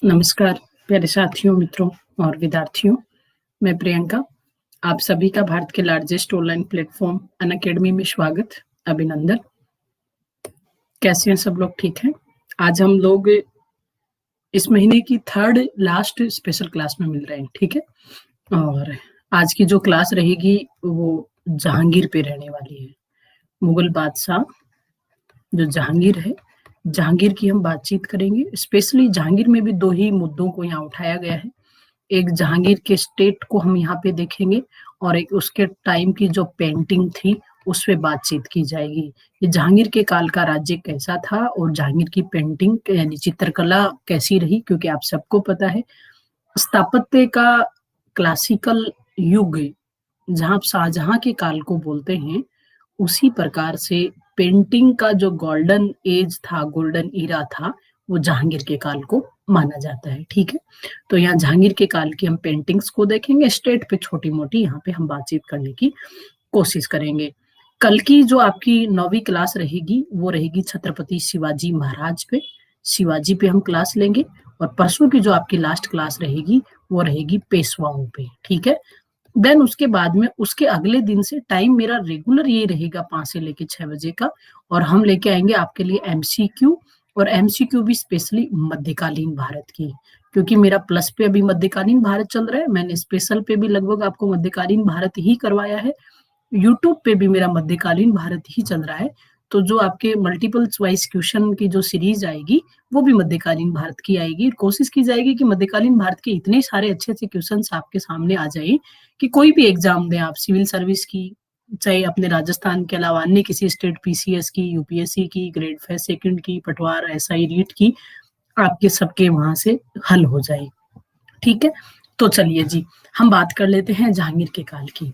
नमस्कार प्यारे साथियों, मित्रों और विद्यार्थियों। मैं प्रियंका, आप सभी का भारत के लार्जेस्ट ऑनलाइन प्लेटफ़ॉर्म अनअकैडमी में स्वागत, अभिनंदन। कैसे हैं सब लोग, ठीक हैं? आज हम लोग इस महीने की थर्ड लास्ट स्पेशल क्लास में मिल रहे हैं, ठीक है? और आज की जो क्लास रहेगी वो जहांगीर पे रहने वाली है। मुगल बादशाह जो जहांगीर है, जहांगीर की हम बातचीत करेंगे। स्पेशली जहांगीर में भी 2 ही मुद्दों को यहाँ उठाया गया है। एक जहांगीर के स्टेट को हम यहाँ पे देखेंगे और एक उसके टाइम की जो पेंटिंग थी उस पे बातचीत की जाएगी। ये जहांगीर के काल का राज्य कैसा था और जहांगीर की पेंटिंग यानी चित्रकला कैसी रही, क्योंकि आप सबको पता है स्थापत्य का क्लासिकल युग जहाँ आप शाहजहां के काल को बोलते हैं, उसी प्रकार से पेंटिंग का जो गोल्डन एज था, गोल्डन ईरा था, वो जहांगीर के काल को माना जाता है, ठीक है? तो यहाँ जहांगीर के काल की हम पेंटिंग्स को देखेंगे, स्टेट पे छोटी-मोटी यहाँ पे हम बातचीत करने की कोशिश करेंगे। कल की जो आपकी 9वीं क्लास रहेगी, वो रहेगी छत्रपति शिवाजी महाराज पे, शिवाजी पे हम क्लास लेंगे और परसों की जो आपकी लास्ट क्लास रहेगी, वो रहेगी पेशवाओं पे, ठीक है? देन उसके बाद में उसके अगले दिन से टाइम मेरा रेगुलर ये रहेगा 5 से लेके 6 बजे का और हम लेके आएँगे आपके लिए एमसीक्यू और एमसीक्यू भी स्पेशली मध्यकालीन भारत की, क्योंकि मेरा प्लस पे अभी मध्यकालीन भारत चल रहा है। मैंने स्पेशल पे भी लगभग आपको मध्यकालीन भारत ही करवाया है। यूट्यूब पे भी मेरा मध्यकालीन भारत ही चल रहा है। तो जो आपके मल्टीपल चॉइस क्वेश्चन की जो सीरीज आएगी, वो भी मध्यकालीन भारत की आएगी। कोशिश की जाएगी कि मध्यकालीन भारत के इतने सारे अच्छे-अच्छे क्वेश्चन्स आपके सामने आ जाएँ कि कोई भी एग्ज़ाम दें आप, सिविल सर्विस की, चाहे अपने राजस्थान के अलावा अन्य किसी स्टेट पीसीएस की, यूपीएससी की, ग्रेड 5 सेकंड की, पटवार, एसआई, रीट की, आपके सबके वहाँ से हल हो जाए। ठीक है? तो चलिए जी, हम बात कर लेते हैं जहांगीर के काल की।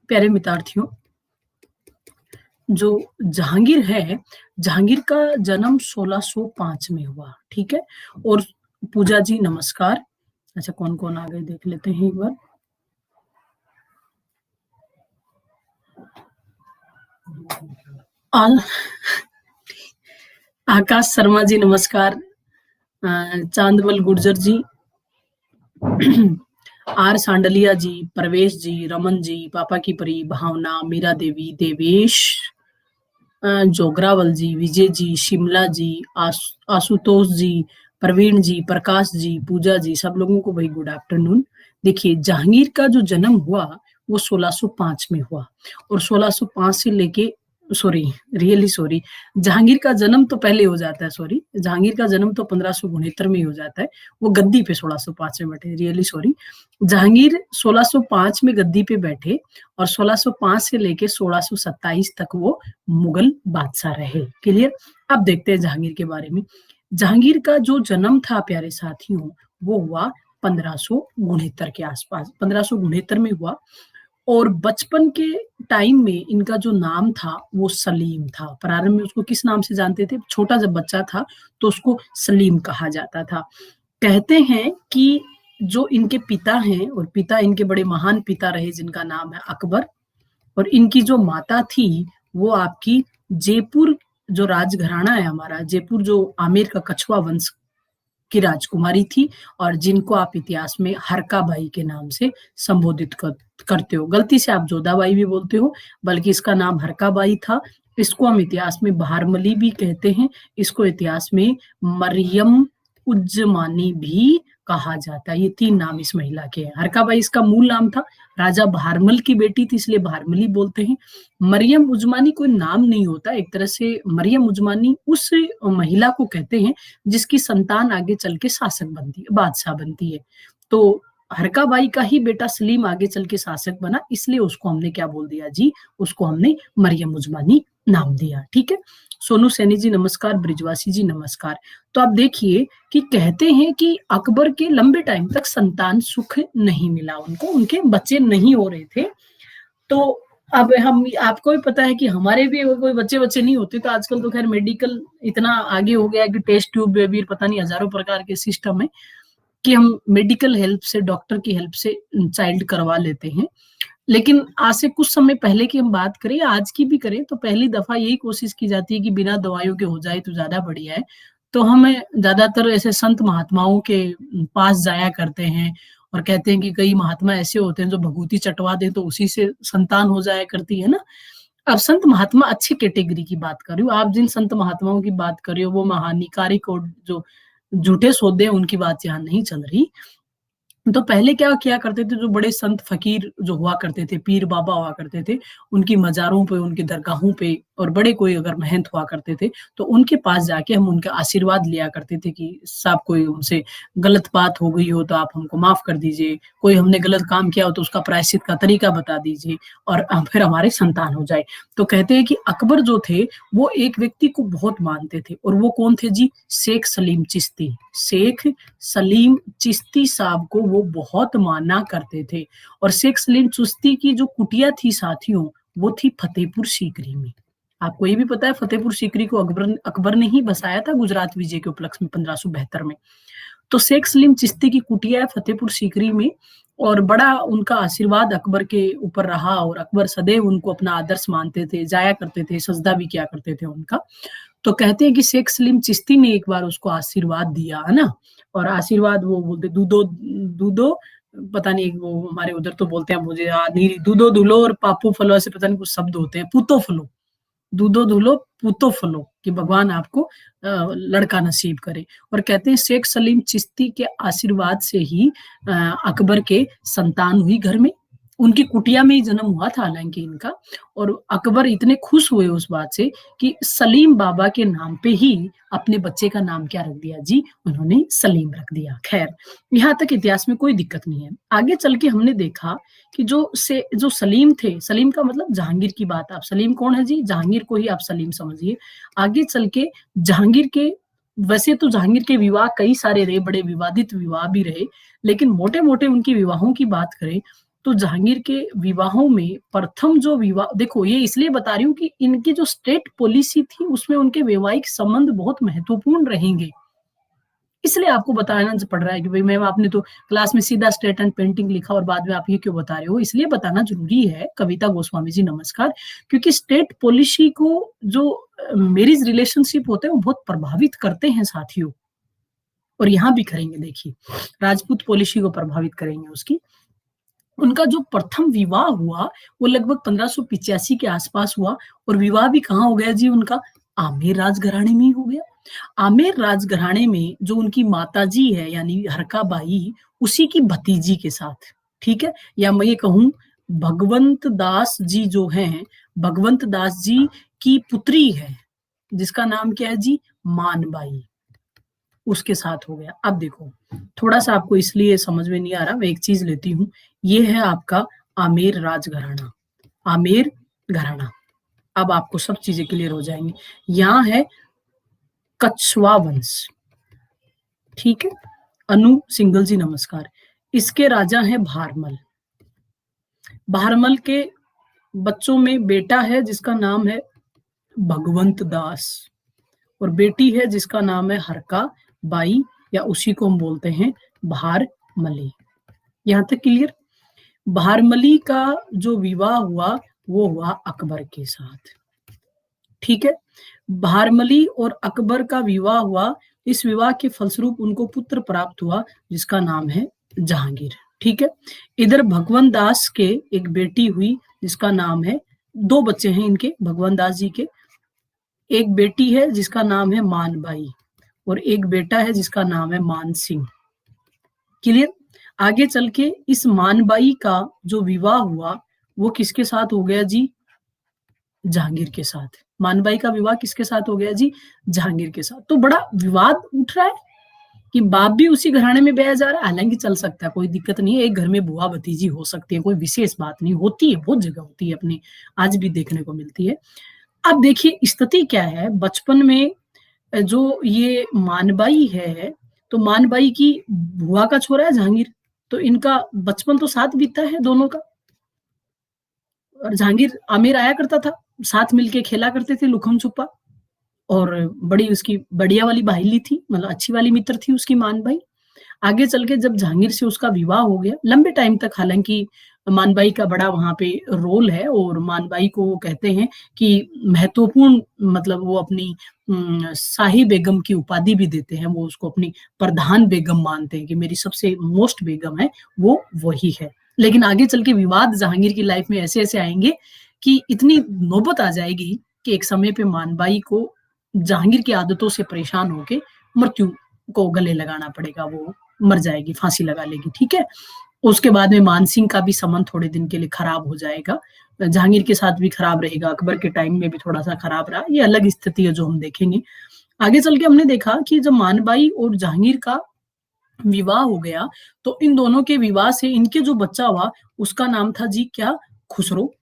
प्यारे मित्रार्थियों, जो जहांगीर है, जहांगीर का जन्म 1605 में हुआ, ठीक है? और पूजा जी नमस्कार। अच्छा, कौन-कौन आ गए देख लेते हैं एक बार। आल आकाश शर्मा जी नमस्कार। चांदबल गुर्जर जी, आर सांडलिया जी, प्रवेश जी, रमन जी, पापा की परी, भावना, मीरा देवी, देवेश, जोगरावल जी, विजय जी, शिमला जी, आशुतोष जी, प्रवीण जी, प्रकाश जी, पूजा जी, सब लोगों को भाई गुड आफ्टरनून। देखिए, जहांगीर का जो जन्म हुआ वो 1605 में हुआ और 1605 से लेके सॉरी, रियली सॉरी, जहांगीर का जन्म तो पहले हो जाता है, सॉरी, जहांगीर का जन्म तो 1569 में ही हो जाता है। वो गद्दी पे 1605 में बैठे, रियली सॉरी। जहांगीर 1605 में गद्दी पे बैठे और 1605 से लेके 1627 तक वो मुगल बादशाह रहे। क्लियर? अब देखते हैं जहांगीर के बारे में। जहांगीर का जो जन्म था प्यारे साथियों, वो हुआ 1569 के आसपास, 1569 में हुआ और बचपन के टाइम में इनका जो नाम था वो सलीम था। प्रारंभ में उसको किस नाम से जानते थे? छोटा जब बच्चा था तो उसको सलीम कहा जाता था। कहते हैं कि जो इनके पिता हैं और पिता इनके बड़े महान पिता रहे जिनका नाम है अकबर और इनकी जो माता थी वो आपकी जयपुर जो राजघराना है हमारा, जयपुर जो आमेर का कछुआ वंश की राजकुमारी थी और जिनको आप इतिहास में हरकाबाई के नाम से संबोधित करते हो। गलती से आप जोधाबाई भी बोलते हो, बल्कि इसका नाम हरकाबाई था। इसको हम इतिहास में बहारमली भी कहते हैं। इसको इतिहास में मरियम उज़्ज़मानी भी कहा जाता है। ये 3 नाम इस महिला के हैं। हरकाबाई इसका मूल नाम था। राजा बहारमल की बेटी थी इसलिए बहारमली बोलते हैं। मरियम उज़्ज़मानी कोई नाम नहीं होता। एक तरह से मरियम उज़्ज़मानी उस महिला को कहते हैं जिसकी संतान आगे चल के शासक बनती है, बादशाह बनती है। तो हरकाबाई का ही बेटा सलीम आगे चल के शासक बना, इसलिए उसको हमने क्या बोल दिया जी, उसको हमने मरियम उज़्ज़मानी नाम दिया, ठीक है? सोनू सैनी जी नमस्कार, ब्रिजवासी जी नमस्कार। तो आप देखिए कि कहते हैं कि अकबर के लंबे टाइम तक संतान सुख नहीं मिला उनको, उनके बच्चे नहीं हो रहे थे। तो अब हम आपको भी पता है कि हमारे भी अगर कोई बच्चे-वच्चे नहीं होते तो आजकल तो खैर मेडिकल इतना आगे हो गया है कि टेस्ट ट्यूब बेबी पता नहीं हज़ारों प्रकार के सिस्टम है कि हम मेडिकल हेल्प से, डॉक्टर की हेल्प से चाइल्ड करवा लेते हैं। लेकिन आज से कुछ समय पहले की हम बात करें, आज की भी करें तो पहली दफ़ा यही कोशिश की जाती है कि बिना दवाइयों के हो जाए तो ज़्यादा बढ़िया है। तो हमें ज्यादातर ऐसे संत महात्माओं के पास जाया करते हैं और कहते हैं कि कई महात्मा ऐसे होते हैं जो भभूति चटवा दें तो उसी से संतान हो जाया करती है ना। अब संत महात्मा अच्छी कैटेगरी की बात कर रही हूँ, आप जिन संत महात्माओं की बात कर रहे हो वो महानिकारिक और जो झूठे सौदे हैं उनकी बात यहाँ नहीं चल रही। तो पहले क्या किया करते थे, जो बड़े संत फकीर जो हुआ करते थे, पीर बाबा हुआ करते थे, उनकी मज़ारों पे, उनकी दरगाहों पे, और बड़े कोई अगर महंत हुआ करते थे, तो उनके पास जाके हम उनका आशीर्वाद लिया करते थे कि साहब कोई हमसे गलत बात हो गई हो तो आप हमको माफ़ कर दीजिए, कोई हमने गलत काम किया हो तो उसका प्रायश्चित का तरीका बता दीजिए और फिर हमारे संतान हो जाए। तो कहते हैं कि अकबर जो थे, वो एक व्यक्ति को बहुत मानते थे और वो कौन थे जी? शेख सलीम चिश्ती। शेख सलीम चिश्ती साहब को वो बहुत माना करते थे। और शेख सलीम चिश्ती की जो कुटिया थी साथियों, वो थी फतेहपुर सीकरी में। आपको ये भी पता है फतेहपुर सीकरी को अकबर ने ही बसाया था गुजरात विजय के उपलक्ष्य में 1572 में। तो शेख सलीम चिश्ती की कुटिया है फतेहपुर सीकरी में और बड़ा उनका आशीर्वाद अकबर के ऊपर रहा और अकबर सदैव उनको अपना आदर्श मानते थे, जाया करते थे, सजदा भी किया करते थे उनका। तो कहते हैं कि शेख सलीम चिश्ती ने एक बार उसको आशीर्वाद दिया, है ना। और आशीर्वाद वो बोलते दूधो दूधो, पता नहीं वो हमारे उधर तो बोलते हैं, मुझे याद नहीं, दूधो दुलो और पापू फलो ऐसे पता नहीं कुछ शब्द होते हैं, पूतो फलो, दूधो दुलो पूतो फलो, कि भगवान आपको लड़का नसीब करे। और कहते हैं शेख सलीम चिश्ती के आशीर्वाद से ही अकबर के संतान हुई घर में। उनकी कुटिया में ही जन्म हुआ था हालांकि इनका। और अकबर इतने खुश हुए उस बात से कि सलीम बाबा के नाम पे ही अपने बच्चे का नाम क्या रख दिया जी? उन्होंने सलीम रख दिया। खैर, यहाँ तक इतिहास में कोई दिक्कत नहीं है। आगे चल के हमने देखा कि जो सलीम थे, सलीम का मतलब जहांगीर की बात, आप सलीम कौन है जी? जहांगीर को ही आप सलीम समझिए। आगे चल के जहांगीर के, वैसे तो जहांगीर के विवाह कई सारे रहे, बड़े विवादित विवाह भी रहे, लेकिन मोटे मोटे उनकी विवाहों की बात करें तो जहांगीर के विवाहों में प्रथम जो विवाह, देखो ये इसलिए बता रही हूँ कि इनकी जो स्टेट पॉलिसी थी उसमें उनके वैवाहिक संबंध बहुत महत्वपूर्ण रहेंगे, इसलिए आपको बताना पड़ रहा है कि भाई मैम आपने तो क्लास में सीधा स्टेट एंड पेंटिंग लिखा और बाद में आप ये क्यों बता रहे हो। इसलिए बताना जरूरी है, कविता गोस्वामी जी नमस्कार, क्योंकि स्टेट पॉलिसी को जो मैरिज रिलेशनशिप होते हैं वो बहुत प्रभावित करते हैं साथियों, और यहाँ भी करेंगे। देखिए राजपूत पॉलिसी को प्रभावित करेंगे उसकी। उनका जो प्रथम विवाह हुआ वो लगभग 1585 के आसपास हुआ, और विवाह भी कहाँ हो गया जी उनका? आमेर राजघराने में ही हो गया। आमेर राजघराने में जो उनकी माताजी है यानी हरका बाई, उसी की भतीजी के साथ, ठीक है, या मैं ये कहूँ भगवंत दास जी जो हैं, भगवंत दास जी की पुत्री है जिसका नाम क्या है जी? मानबाई, उसके साथ हो गया। अब देखो थोड़ा सा आपको इसलिए समझ में नहीं आ रहा, मैं एक चीज लेती हूँ, ये है आपका आमेर राजघराना, आमेर घराना। अब आपको सब चीजें क्लियर हो जाएंगी। यहाँ है कछवा वंश, ठीक है, अनु सिंगल जी नमस्कार। इसके राजा है भारमल। भारमल के बच्चों में बेटा है जिसका नाम है भगवंत दास, और बेटी है जिसका नाम है हरका बाई, या उसी को हम बोलते हैं भारमली। यहां तक क्लियर? भारमली का जो विवाह हुआ वो हुआ अकबर के साथ, ठीक है। भारमली और अकबर का विवाह हुआ, इस विवाह के फलस्वरूप उनको पुत्र प्राप्त हुआ जिसका नाम है जहांगीर, ठीक है। इधर भगवंत दास के एक बेटी हुई जिसका नाम है, दो बच्चे हैं इनके भगवंत दास जी के, एक बेटी है जिसका नाम है मानबाई और एक बेटा है जिसका नाम है मान सिंह। क्लियर? आगे चल के इस मानबाई का जो विवाह हुआ वो किसके साथ हो गया जी? जहांगीर के साथ। मानबाई का विवाह किसके साथ हो गया जी? जहांगीर के साथ। तो बड़ा विवाद उठ रहा है कि बाप भी उसी घराने में ब्याया जा रहा है, हालांकि चल सकता है, कोई दिक्कत नहीं है, एक घर में बुआ भतीजी हो सकती है, कोई विशेष बात नहीं होती है, बहुत जगह होती है, अपने आज भी देखने को मिलती है। अब देखिए स्थिति क्या है, बचपन में जो ये मानबाई है, तो मानबाई की बुआ का छोरा है जहांगीर, तो इनका बचपन तो साथ बीता है दोनों का। और जहांगीर आमेर आया करता था, साथ मिलके खेला करते थे लुकम छुपा, और बड़ी उसकी बढ़िया वाली बाहिली थी, मतलब अच्छी वाली मित्र थी उसकी मानबाई। आगे चल के जब जहांगीर से उसका विवाह हो गया, लंबे टाइम तक हालांकि मानबाई का बड़ा वहाँ पे रोल है और मानबाई को वो कहते हैं कि महत्वपूर्ण, मतलब वो अपनी शाही बेगम की उपाधि भी देते हैं। वो उसको अपनी प्रधान बेगम मानते हैं कि मेरी सबसे मोस्ट बेगम है, वो वही है। लेकिन आगे चल के विवाद जहांगीर की लाइफ में ऐसे-ऐसे आएँगे कि इतनी नौबत आ जाएगी कि एक समय पे मानबाई को जहांगीर की आदतों से परेशान होके मृत्यु को गले लगाना पड़ेगा, वो मर जाएगी, फांसी लगा लेगी, ठीक है? उसके बाद में मानसिंह का भी संबंध थोड़े दिन के लिए खराब हो जाएगा। जहांगीर के साथ भी खराब रहेगा, अकबर के टाइम में भी थोड़ा-सा खराब रहा, ये अलग स्थिति है जो हम देखेंगे। आगे चल के हमने देखा कि जब मानबाई और जहांगीर का विवाह हो गया, तो इन दोनों के विवाह से इनके जो बच्चा हुआ, उसका नाम था जी क्या? खुसरो।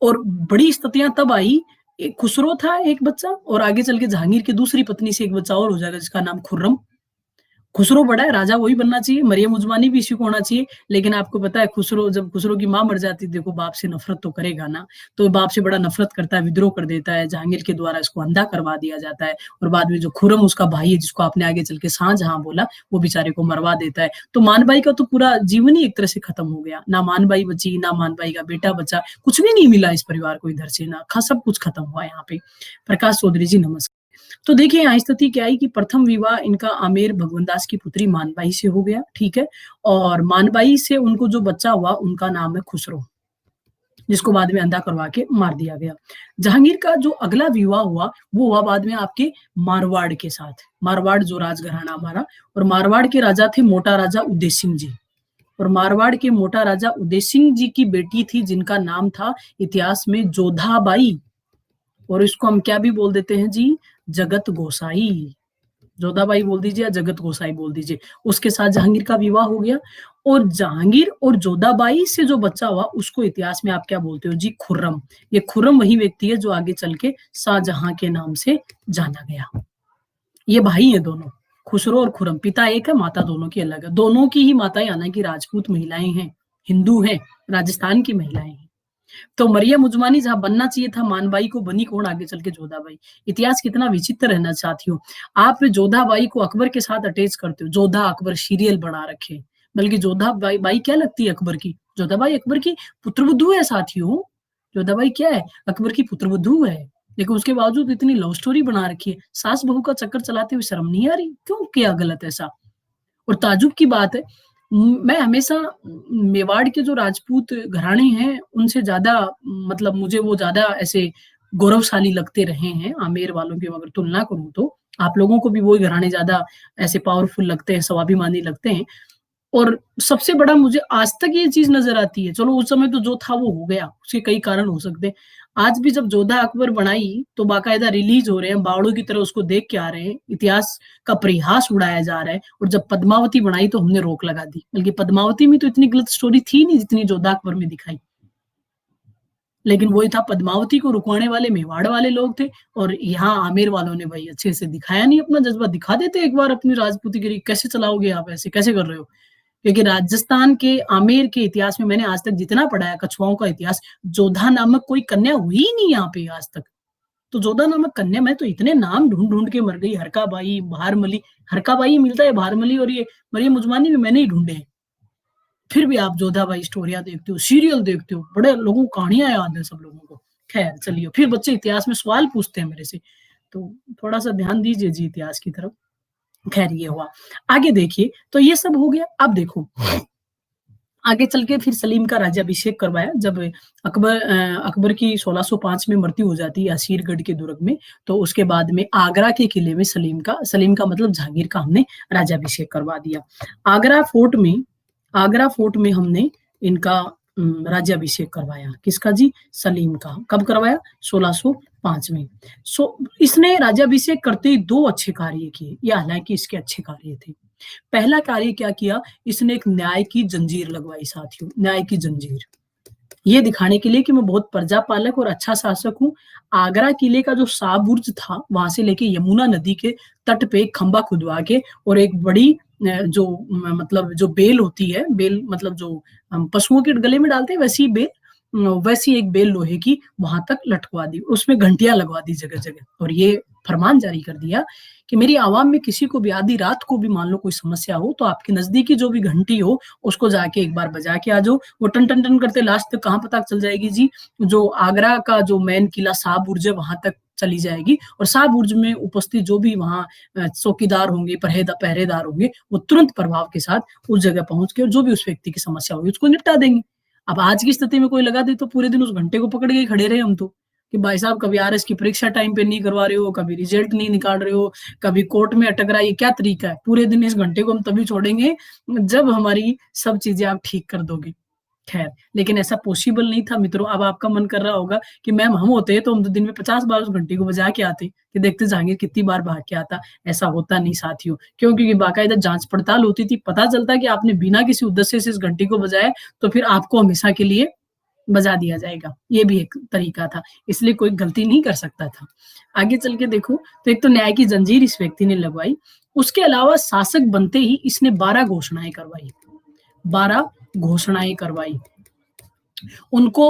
और बड़ी स्थितियाँ तब आई, एक खुसरो था एक बच्चा और आगे चल के जहांगीर की दूसरी पत्नी से एक बच्चा और हो जाएगा जिसका नाम खुर्रम। खुसरो बड़ा है, राजा वही बनना चाहिए, मरियम उज़मानी भी इसी को होना चाहिए, लेकिन आपको पता है खुसरो, जब खुसरो की माँ मर जाती है, देखो बाप से नफ़रत तो करेगा ना, तो बाप से बड़ा नफ़रत करता है, विद्रोह कर देता है, जहांगीर के द्वारा इसको अंधा करवा दिया जाता है और बाद में जो खुर्रम उसका भाई है, जिसको आपने आगे चल के शाहजहाँ बोला, वो बेचारे को मरवा देता है। तो मानबाई का तो पूरा जीवन ही एक तरह से खत्म हो गया, ना मानबाई बची, ना मानबाई का बेटा बचा, कुछ भी नहीं मिला इस परिवार को इधर से, ना सब कुछ खत्म हुआ यहाँ पे। प्रकाश चौधरी जी नमस्कार। तो देखिए यहाँ स्थिति क्या आई कि प्रथम विवाह इनका आमेर भगवनदास की पुत्री मानबाई से हो गया, ठीक है? और मानबाई से उनको जो बच्चा हुआ उनका नाम है खुसरो, जिसको बाद में अंधा करवा के मार दिया गया। जहांगीर का जो अगला विवाह हुआ, वो हुआ बाद में आपके मारवाड़ के साथ। मारवाड़ जो राजघराना हमारा, और मारवाड़ के राजा थे मोटा राजा उदय सिंह जी। और मारवाड़ के मोटा राजा उदय सिंह जी की बेटी थी जिनका नाम था इतिहास में जोधाबाई, और इसको हम क्या भी बोल देते हैं जी? जगत गोसाई। जोधाबाई बोल दीजिए या जगत गोसाई बोल दीजिए। उसके साथ जहांगीर का विवाह हो गया और जहांगीर और जोधाबाई से जो बच्चा हुआ उसको इतिहास में आप क्या बोलते हो जी? खुर्रम। ये खुर्रम वही व्यक्ति है जो आगे चल के शाहजहां के नाम से जाना गया। ये भाई हैं दोनों, खुसरो और खुर्रम। पिता एक है, माता दोनों की अलग है। दोनों की ही माताएं हालांकि राजपूत महिलाएं हैं, हिंदू हैं, राजस्थान की महिलाएं हैं। तो मरियम उज़मानी जहाँ बनना चाहिए था मानबाई को, बनी कौन आगे चल के? जोधाबाई। इतिहास कितना विचित्र है ना साथियों। आप जोधाबाई को अकबर के साथ अटैच करते हो, जोधा अकबर सीरियल बना रखे, बल्कि जोधाबाई बाई क्या लगती है अकबर की? जोधाबाई अकबर की पुत्रवधू है साथियों। जोधाबाई क्या है? अकबर की पुत्रवधू है, लेकिन उसके बावजूद इतनी लव स्टोरी बना रखी है। सास बहू का चक्कर चलाते हुए शर्म नहीं आ रही? क्यों किया गलत ऐसा? और ताज्जुब की बात है, मैं हमेशा मेवाड़ के जो राजपूत घराने हैं, उनसे ज़्यादा, मतलब मुझे वो ज़्यादा ऐसे गौरवशाली लगते रहे हैं, आमेर वालों की अगर तुलना करूँ तो। आप लोगों को भी वही घराने ज़्यादा ऐसे पावरफुल लगते हैं, स्वाभिमानी लगते हैं। और सबसे बड़ा मुझे आज तक ये चीज़ नज़र आती है, चलो उस समय तो जो था वो हो गया, उसके कई कारण हो सकते हैं। आज भी जब जोधा अकबर बनाई, तो बाकायदा रिलीज़ हो रहे हैं, बावड़ों की तरह उसको देख के आ रहे हैं, इतिहास का परिहास उड़ाया जा रहा है। और जब पद्मावती बनाई तो हमने रोक लगा दी, बल्कि पद्मावती में तो इतनी गलत स्टोरी थी नहीं जितनी जोधा अकबर में दिखाई। लेकिन वही था, पद्मावती को रुकवाने वाले मेवाड़ वाले लोग थे और यहाँ आमेर वालों ने भाई अच्छे से दिखाया नहीं अपना जज़्बा। दिखा देते एक बार अपनी राजपूतीगिरी, कैसे चलाओगे आप ऐसे, कैसे कर रहे हो? क्योंकि राजस्थान के आमेर के इतिहास में मैंने आज तक जितना पढ़ा है कछुआओं का इतिहास, जोधा नामक कोई कन्या हुई ही नहीं यहाँ पे आज तक। तो जोधा नामक कन्या, मैं तो इतने नाम ढूँढ-ढूँढ के मर गई, हरकाबाई, बहारमली। हरकाबाई मिलता है, बहारमली और ये मरियम उज़मानी भी मैंने ही ढूँढे हैं। फिर भी आप जोधाबाई स्टोरियाँ देखते हो, सीरियल देखते हो, बड़े लोगों को कहानियाँ याद है सब लोगों को। खैर चलिए, फिर बच्चे इतिहास में सवाल पूछते हैं मेरे से, तो थोड़ा-सा ध्यान दीजिए जी इतिहास की तरफ। खैर ये हुआ। आगे देखिए, तो ये सब हो गया। अब देखो, आगे चल के फिर सलीम का राज्याभिषेक करवाया जब अकबर की 1605 में मृत्यु हो जाती है असीरगढ़ के दुर्ग में, तो उसके बाद में आगरा के किले में सलीम का मतलब जहांगीर का हमने राज्याभिषेक करवा दिया। आगरा फोर्ट में आगरा फोर्ट में हमने इनका राज्याभिषेक करवाया। किसका जी? सलीम का। कब करवाया? 1605 में। इसने राज्याभिषेक करते ही 2 अच्छे कार्य किए। ये हालाँकि इसके अच्छे कार्य थे। पहला कार्य क्या किया? इसने एक न्याय की जंजीर लगवाई साथियों, न्याय की जंजीर। ये दिखाने के लिए कि मैं बहुत प्रजापालक और अच्छा शासक हूँ। आगरा किले का जो शाह बुर्ज था, वहाँ से लेके यमुना नदी के तट पे एक खंभा खुदवा के और एक बड़ी जो मतलब जो बेल होती है, बेल मतलब जो हम पशुओं के गले में डालते हैं वैसी ही बेल, वैसी एक बेल लोहे की वहाँ तक लटकवा दी। उसमें घंटियाँ लगवा दी जगह-जगह और ये फरमान जारी कर दिया कि मेरी आवाम में किसी को भी आधी रात को भी मान लो कोई समस्या हो तो आपके नजदीकी जो भी घंटी हो उसको जाके एक बार बजा के आ जाओ। वो टन टन टन करते लास्ट तक कहाँ पता चल जाएगी जी, जो आगरा का जो मेन किला शाह बुर्ज है वहां तक चली जाएगी। और शाह बुर्ज में उपस्थित जो भी वहाँ चौकीदार होंगे, पहरेदार होंगे, वो तुरंत प्रभाव के साथ उस जगह पहुंच के और जो भी उस व्यक्ति की समस्या होगी उसको निपटा देंगे। अब आज की स्थिति में कोई लगा दे तो पूरे दिन उस घंटे को पकड़ के खड़े रहे हम तो, कि भाई साहब कभी आरएस की परीक्षा टाइम पे नहीं करवा रहे हो, कभी रिजल्ट नहीं निकाल रहे हो, कभी कोर्ट में अटक रहा है, ये क्या तरीका है? पूरे दिन इस घंटे को हम तभी छोड़ेंगे जब हमारी सब चीजें आप ठीक कर दोगे। खैर, लेकिन ऐसा पॉसिबल नहीं था मित्रों। अब आपका मन कर रहा होगा कि मैम हम होते तो हम तो दिन में 50 बार उस घंटी को बजा के आते कि देखते जहांगीर कितनी बार भाग के आता। ऐसा होता नहीं साथियों, क्यों? क्योंकि बाकायदा जांच पड़ताल होती थी, पता चलता कि आपने बिना किसी उद्देश्य से इस घंटी को बजाया तो फिर आपको हमेशा के लिए बजा दिया जाएगा। ये भी एक तरीका था, इसलिए कोई गलती नहीं कर सकता था। आगे चल के देखो तो एक तो न्याय की जंजीर इस व्यक्ति ने लगवाई, उसके अलावा शासक बनते ही इसने 12 घोषणाएं करवाई। 12 घोषणाएं करवाई उनको।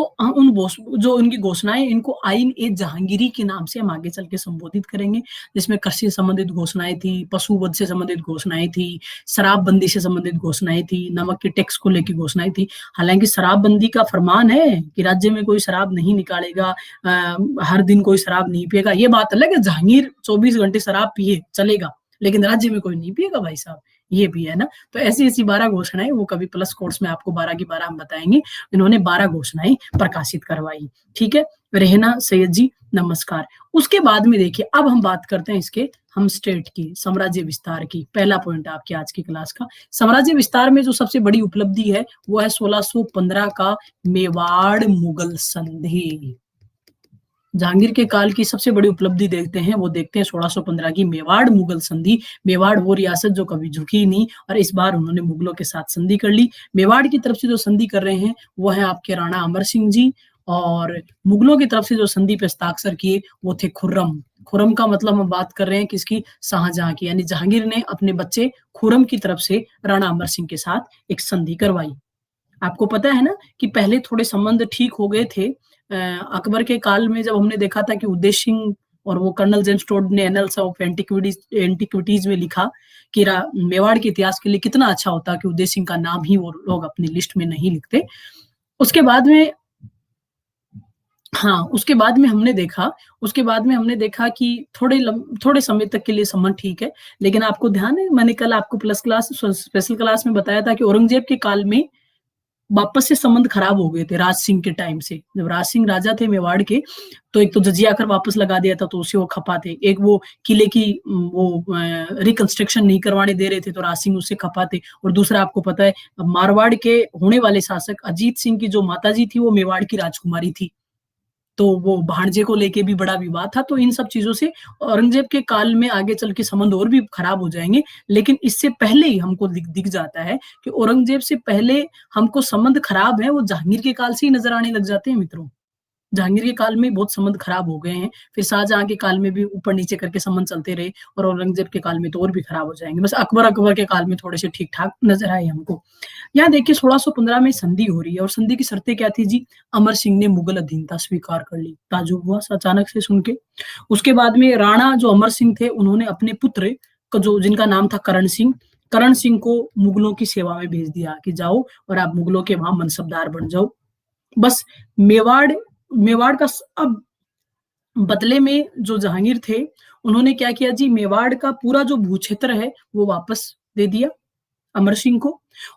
जो उनकी घोषणाएं, इनको आइन ए जहांगीरी के नाम से हम आगे चल के संबोधित करेंगे, जिसमें कृषि से संबंधित घोषणाएं थी, पशुवध से संबंधित घोषणाएं थी, शराबबंदी से संबंधित घोषणाएं थी, नमक के टैक्स को लेकर घोषणाएं थी। हालांकि शराबबंदी का फरमान है कि राज्य में कोई शराब नहीं निकालेगा, हर दिन कोई शराब नहीं पिएगा, ये बात अलग है। जहांगीर 24 घंटे शराब पिए चलेगा, लेकिन राज्य में कोई नहीं पिएगा भाई साहब, ये भी है ना। तो ऐसी ऐसी 12 घोषणाएं, वो कभी प्लस कोर्स में आपको 12 की 12 हम बताएंगे। इन्होंने 12 घोषणाएं प्रकाशित करवाई। ठीक है, रहना सैयद जी नमस्कार। उसके बाद में देखिए, अब हम बात करते हैं इसके हम स्टेट की, साम्राज्य विस्तार की। पहला पॉइंट आपके आज की क्लास का, साम्राज्य विस्तार में जो सबसे बड़ी उपलब्धि है वो है 1615 का मेवाड़ मुगल संधि। जहांगीर के काल की सबसे बड़ी उपलब्धि देखते हैं, वो देखते हैं 1615 की मेवाड़ मुगल संधि। मेवाड़ वो रियासत जो कभी झुकी नहीं, और इस बार उन्होंने मुगलों के साथ संधि कर ली। मेवाड़ की तरफ से जो संधि कर रहे हैं वो है आपके राणा अमर सिंह जी, और मुगलों की तरफ से जो संधि पे हस्ताक्षर किए वो थे खुर्रम। खुर्रम का मतलब हम बात कर रहे हैं किसकी? शाहजहां की। यानी जहांगीर ने अपने बच्चे खुर्रम की तरफ से राणा अमर सिंह के साथ एक संधि करवाई। आपको पता है ना कि पहले थोड़े संबंध ठीक हो गए थे। अकबर के काल में जब हमने देखा था कि उदय सिंह और वो कर्नल जेम्स टोड ने एनल्स ऑफ एंटिक्विटीज में लिखा कि मेवाड़ के इतिहास के लिए कितना अच्छा होता कि उदय सिंह का नाम ही वो लोग अपनी लिस्ट में नहीं लिखते। उसके बाद में उसके बाद में हमने देखा कि थोड़े समय तक के लिए संबंध ठीक है। लेकिन आपको ध्यान है, मैंने कल आपको स्पेशल क्लास में बताया था कि औरंगजेब के काल में वापस से संबंध खराब हो गए थे राज सिंह के टाइम से। जब राज सिंह राजा थे मेवाड़ के, तो एक तो जजिया आकर वापस लगा दिया था तो उसे वो खपा थे, एक वो किले की वो रिकंस्ट्रक्शन नहीं करवाने दे रहे थे तो राज सिंह उससे खपा थे, और दूसरा आपको पता है मारवाड़ के होने वाले शासक अजीत सिंह की जो माताजी थी वो मेवाड़ की राजकुमारी थी, तो वो भांजे को लेके भी बड़ा विवाद था। तो इन सब चीजों से औरंगजेब के काल में आगे चल के संबंध और भी खराब हो जाएंगे। लेकिन इससे पहले ही हमको दिख जाता है कि औरंगजेब से पहले हमको संबंध खराब है वो जहांगीर के काल से ही नजर आने लग जाते हैं मित्रों। जहांगीर के काल में बहुत संबंध खराब हो गए हैं, फिर शाहजहां के काल में भी ऊपर नीचे करके संबंध चलते रहे, और औरंगजेब के काल में तो और भी खराब हो जाएंगे। बस अकबर के काल में थोड़े से ठीक ठाक नजर आए हमको। यहाँ देखिए 1615 में संधि हो रही है, और संधि की शर्तें क्या थी जी? अमर सिंह ने मुगल अधीनता स्वीकार कर ली। ताजुब हुआ अचानक से सुन के। उसके बाद में राणा जो अमर सिंह थे उन्होंने अपने पुत्र जो जिनका नाम था करण सिंह को मुगलों की सेवा में भेज दिया कि जाओ और आप मुगलों के वहां मनसबदार बन जाओ। बस मेवाड़ का अब बदले में जो जहांगीर थे उन्होंने क्या किया जी? मेवाड़ का पूरा जो भूक्षेत्र है वो वापस दे दिया अमर सिंह को,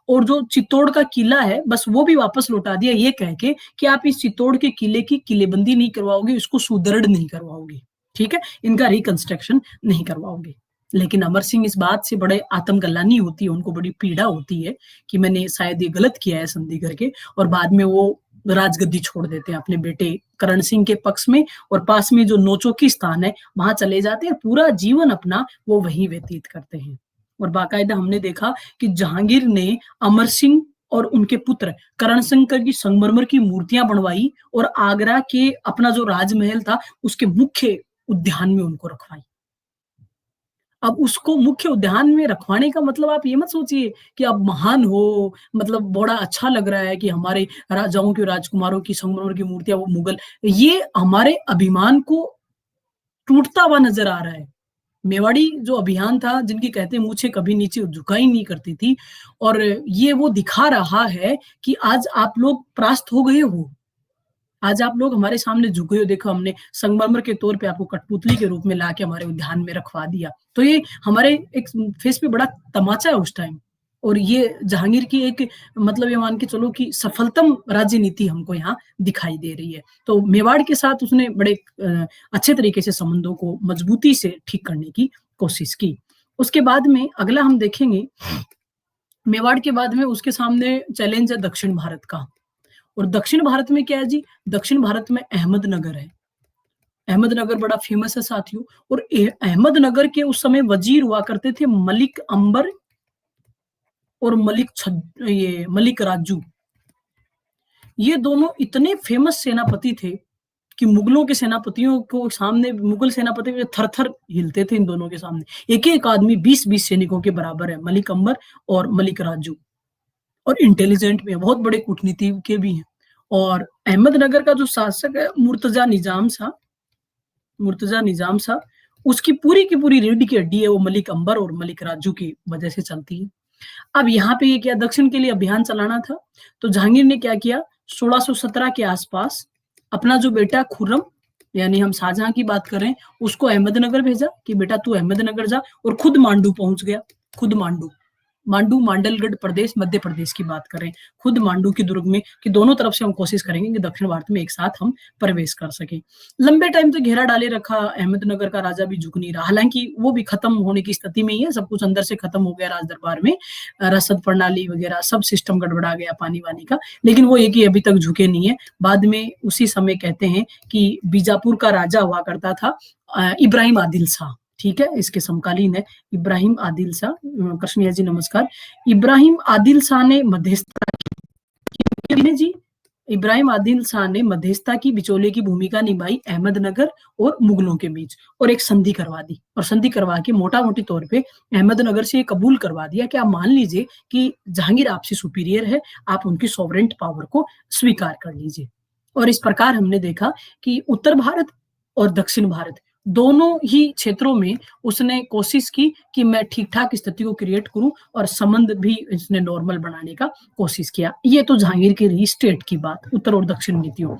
और जो चित्तौड़ का किला है बस वो भी वापस लौटा दिया, ये कह के कि आप इस चित्तौड़ के किले की किलेबंदी नहीं करवाओगे, इसको सुदृढ़ नहीं करवाओगे, ठीक है, इनका रिकंस्ट्रक्शन नहीं करवाओगे। लेकिन अमर सिंह इस बात से बड़े आत्मग्लानि होती है, उनको बड़ी पीड़ा होती है कि मैंने शायद ये गलत किया है संधि करके, और बाद में वो राजगद्दी छोड़ देते हैं अपने बेटे करण सिंह के पक्ष में, और पास में जो नौचौकी स्थान है वहां चले जाते हैं, पूरा जीवन अपना वो वहीं व्यतीत करते हैं। और बाकायदा हमने देखा कि जहांगीर ने अमर सिंह और उनके पुत्र करण शंकर की संगमरमर की मूर्तियां बनवाई, और आगरा के अपना जो राजमहल था उसके मुख्य उद्यान में उनको रखवाई। अब उसको मुख्य उद्यान में रखवाने का मतलब आप ये मत सोचिए कि अब महान हो, मतलब बड़ा अच्छा लग रहा है कि हमारे राजाओं की, राजकुमारों की संगमरमर की मूर्तियां, वो मुगल, ये हमारे अभिमान को टूटता हुआ नजर आ रहा है। मेवाड़ी जो अभियान था, जिनकी कहते मूछें कभी नीचे झुकाई नहीं करती थी, और ये वो दिखा रहा है कि आज आप लोग परास्त हो गए हो। आज आप लोग हमारे सामने झुके हो, देखो हमने संगमरमर के तौर पे आपको कठपुतली के रूप में लाके हमारे उद्यान में रखवा दिया। तो ये हमारे एक फेस पे बड़ा तमाचा है उस टाइम, और ये जहांगीर की एक, मतलब ये मान के चलो कि सफलतम राजनीति हमको यहाँ दिखाई दे रही है। तो मेवाड़ के साथ उसने बड़े अच्छे तरीके से संबंधों को मजबूती से ठीक करने की कोशिश की। उसके बाद में अगला हम देखेंगे, मेवाड़ के बाद में उसके सामने चैलेंज है दक्षिण भारत का। और दक्षिण भारत में क्या है जी, दक्षिण भारत में अहमदनगर है। अहमदनगर बड़ा फेमस है साथियों, और अहमदनगर के उस समय वजीर हुआ करते थे मलिक अंबर और ये मलिक राजू। ये दोनों इतने फेमस सेनापति थे कि मुगलों के सेनापतियों को सामने, मुगल सेनापति थर-थर हिलते थे इन दोनों के सामने। एक-एक आदमी 20-20 सैनिकों के बराबर है, मलिक अंबर और मलिक राजू। और इंटेलिजेंट भी है, बहुत बड़े कूटनीति के भी हैं। और अहमदनगर का जो शासक है मुर्तजा निजाम साहब, उसकी पूरी की पूरी रीढ़ की हड्डी है वो मलिक अंबर और मलिक राजू की वजह से चलती है। अब यहाँ पे ये क्या दक्षिण के लिए अभियान चलाना था, तो जहांगीर ने क्या किया, 1617 के आसपास अपना जो बेटा खुर्रम, यानी हम शाहजहां की बात कर रहे हैं, उसको अहमदनगर भेजा कि बेटा तू अहमदनगर जा, और खुद मांडू पहुंच गया। खुद मांडू मांडलगढ़ प्रदेश, मध्य प्रदेश की बात करें, खुद मांडू के दुर्ग में, कि दोनों तरफ से हम कोशिश करेंगे कि दक्षिण भारत में एक साथ हम प्रवेश कर सके। लंबे टाइम तक घेरा डाले रखा, अहमदनगर का राजा भी झुक नहीं रहा, हालांकि वो भी खत्म होने की स्थिति में ही है, सब कुछ अंदर से खत्म हो गया राज दरबार में, रसद प्रणाली वगैरह सब सिस्टम गड़बड़ा गया पानी वानी का, लेकिन वो एक ही अभी तक झुके नहीं है। बाद में उसी समय कहते हैं कि बीजापुर का राजा हुआ करता था इब्राहिम आदिल शाह, ठीक है, इसके समकालीन है इब्राहिम आदिल शाह। कृष्णिया जी नमस्कार। इब्राहिम आदिल शाह ने मध्यस्थता की जी, इब्राहिम आदिल शाह ने मध्यस्थता की, बिचौले की भूमिका निभाई अहमदनगर और मुगलों के बीच, और एक संधि करवा दी, और संधि करवा के मोटा मोटी तौर पे अहमदनगर से ये कबूल करवा दिया कि आप मान लीजिए कि जहांगीर आपसे सुपीरियर है, आप उनकी सॉवरेंट पावर को स्वीकार कर लीजिए। और इस प्रकार हमने देखा कि उत्तर भारत और दक्षिण भारत दोनों ही क्षेत्रों में उसने कोशिश की कि मैं ठीक ठाक स्थिति को क्रिएट करूं, और संबंध भी इसने नॉर्मल बनाने का कोशिश किया। ये तो जहांगीर की रही स्टेट की बात, उत्तर और दक्षिण नीतियों।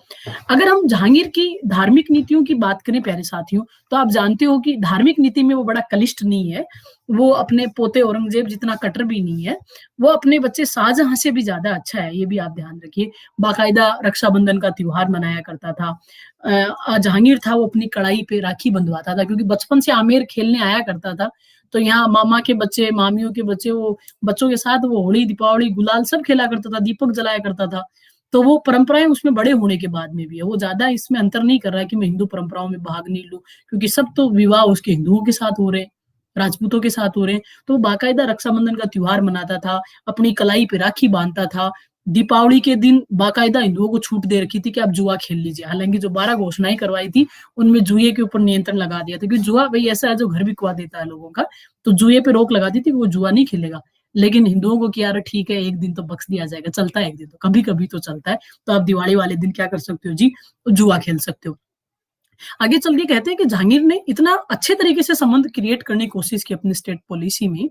अगर हम जहांगीर की धार्मिक नीतियों की बात करें प्यारे साथियों, तो आप जानते हो कि धार्मिक नीति में वो बड़ा कलिष्ठ नहीं है, वो अपने पोते औरंगजेब जितना कट्टर भी नहीं है, वो अपने बच्चे शाहजहां से भी ज्यादा अच्छा है, ये भी आप ध्यान रखिए। बाकायदा रक्षाबंधन का त्योहार मनाया करता था। जहांगीर था वो अपनी कड़ाई पे राखी बंधवाता था, क्योंकि बचपन से आमेर खेलने आया करता था, तो यहाँ मामा के बच्चे, मामियों के बच्चे, वो बच्चों के साथ वो होली, दीपावली, गुलाल सब खेला करता था, दीपक जलाया करता था। तो वो परंपराएं उसमें बड़े होने के बाद में भी है, वो ज्यादा इसमें अंतर नहीं कर रहा है कि मैं हिंदू परंपराओं में भाग नहीं लूं, क्योंकि सब तो विवाह उसके हिंदुओं के साथ हो रहे हैं, राजपूतों के साथ हो रहे हैं। तो बाकायदा रक्षाबंधन का त्योहार मनाता था, अपनी कलाई पे राखी बांधता था। दीपावली के दिन बाकायदा हिंदुओं को छूट दे रखी थी कि आप जुआ खेल लीजिए, हालांकि जो 12 घोषणाएं करवाई थी उनमें जुए के ऊपर नियंत्रण लगा दिया था, क्योंकि जुआ भाई ऐसा है जो घर भी खुआ देता है लोगों का, तो जुए पे रोक लगा दी थी कि वो जुआ नहीं खेलेगा। लेकिन हिंदुओं को क्या, यार ठीक है एक दिन तो बख्श दिया जाएगा, चलता है एक दिन, तो कभी कभी तो चलता है, तो आप दिवाली वाले दिन क्या कर सकते हो जी, जुआ खेल सकते हो। आगे चल के कहते हैं कि जहांगीर ने इतना अच्छे तरीके से संबंध क्रिएट करने की कोशिश की अपनी स्टेट पॉलिसी में,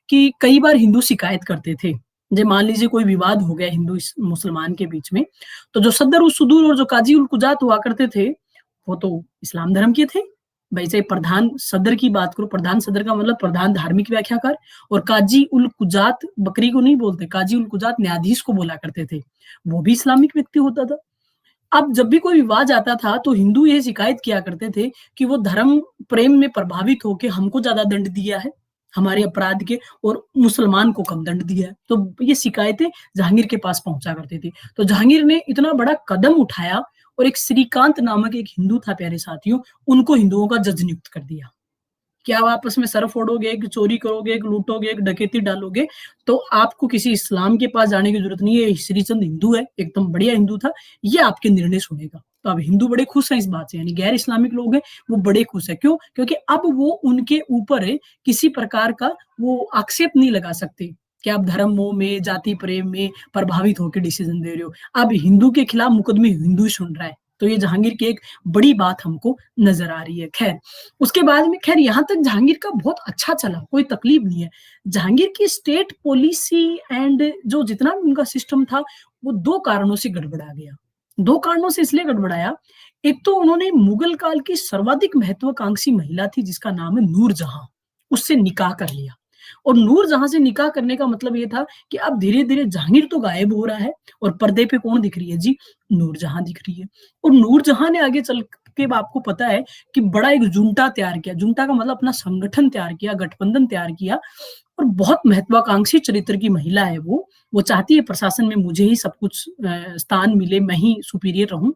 कि कई बार हिंदू शिकायत करते थे। जब मान लीजिए कोई विवाद हो गया हिंदू मुसलमान के बीच में, तो जो सदर उल सुदूर और जो काजी उल कुजात हुआ करते थे, वो तो इस्लाम धर्म के थे। भाई चाहे प्रधान सदर की बात करो, प्रधान सदर का मतलब प्रधान धार्मिक व्याख्याकार, और काजी उल कुजात, बकरी को नहीं बोलते, काजी उल कुजात न्यायाधीश को बोला करते थे, वो भी इस्लामिक व्यक्ति होता था। अब जब भी कोई विवाद आता था तो हिंदू ये शिकायत किया करते थे कि वो धर्म प्रेम में प्रभावित होकर हमको ज्यादा दंड दिया है, हमारे अपराध के, और मुसलमान को कम दंड दिया है। तो ये शिकायतें जहांगीर के पास पहुंचा करती थी। तो जहांगीर ने इतना बड़ा कदम उठाया, और एक श्रीकांत नामक एक हिंदू था प्यारे साथियों, उनको हिंदुओं का जज नियुक्त कर दिया। क्या आप आपस में सर फोड़ोगे, एक चोरी करोगे, एक लूटोगे, एक डकैती डालोगे, तो आपको किसी इस्लाम के पास जाने की जरूरत नहीं है। श्रीचंद हिंदू है, एकदम बढ़िया हिंदू था, ये आपके निर्णय सुनेगा। तो अब हिंदू बड़े खुश हैं इस बात से, यानी गैर इस्लामिक लोग हैं वो बड़े खुश है। क्यों? क्योंकि अब वो उनके ऊपर किसी प्रकार का वो आक्षेप नहीं लगा सकते कि आप धर्म मोह में, जाति प्रेम में प्रभावित होकर डिसीजन दे रहे हो। अब हिंदू के खिलाफ मुकदमे हिंदू सुन रहा है, तो ये जहांगीर की एक बड़ी बात हमको नजर आ रही है। खैर, उसके बाद में खैर यहाँ तक जहांगीर का बहुत अच्छा चला, कोई तकलीफ नहीं है। जहांगीर की स्टेट पॉलिसी एंड जो जितना भी उनका सिस्टम था, वो 2 कारणों से गड़बड़ा गया। 2 कारणों से इसलिए गड़बड़ाया, एक तो उन्होंने मुगल काल की सर्वाधिक महत्वाकांक्षी महिला थी जिसका नाम है नूरजहां, उससे निकाह कर लिया। और नूरजहां से निकाह करने का मतलब ये था कि अब धीरे-धीरे जहांगीर तो गायब हो रहा है और पर्दे पे कौन दिख रही है जी? नूरजहां दिख रही है। और नूरजहां ने आगे चल के आपको पता है कि बड़ा एक जुंटा तैयार किया। जुंटा का मतलब अपना संगठन तैयार किया, गठबंधन तैयार किया और बहुत महत्वाकांक्षी चरित्र की महिला है वो। वो चाहती है प्रशासन में मुझे ही सब कुछ स्थान मिले, मैं ही सुपीरियर रहूँ।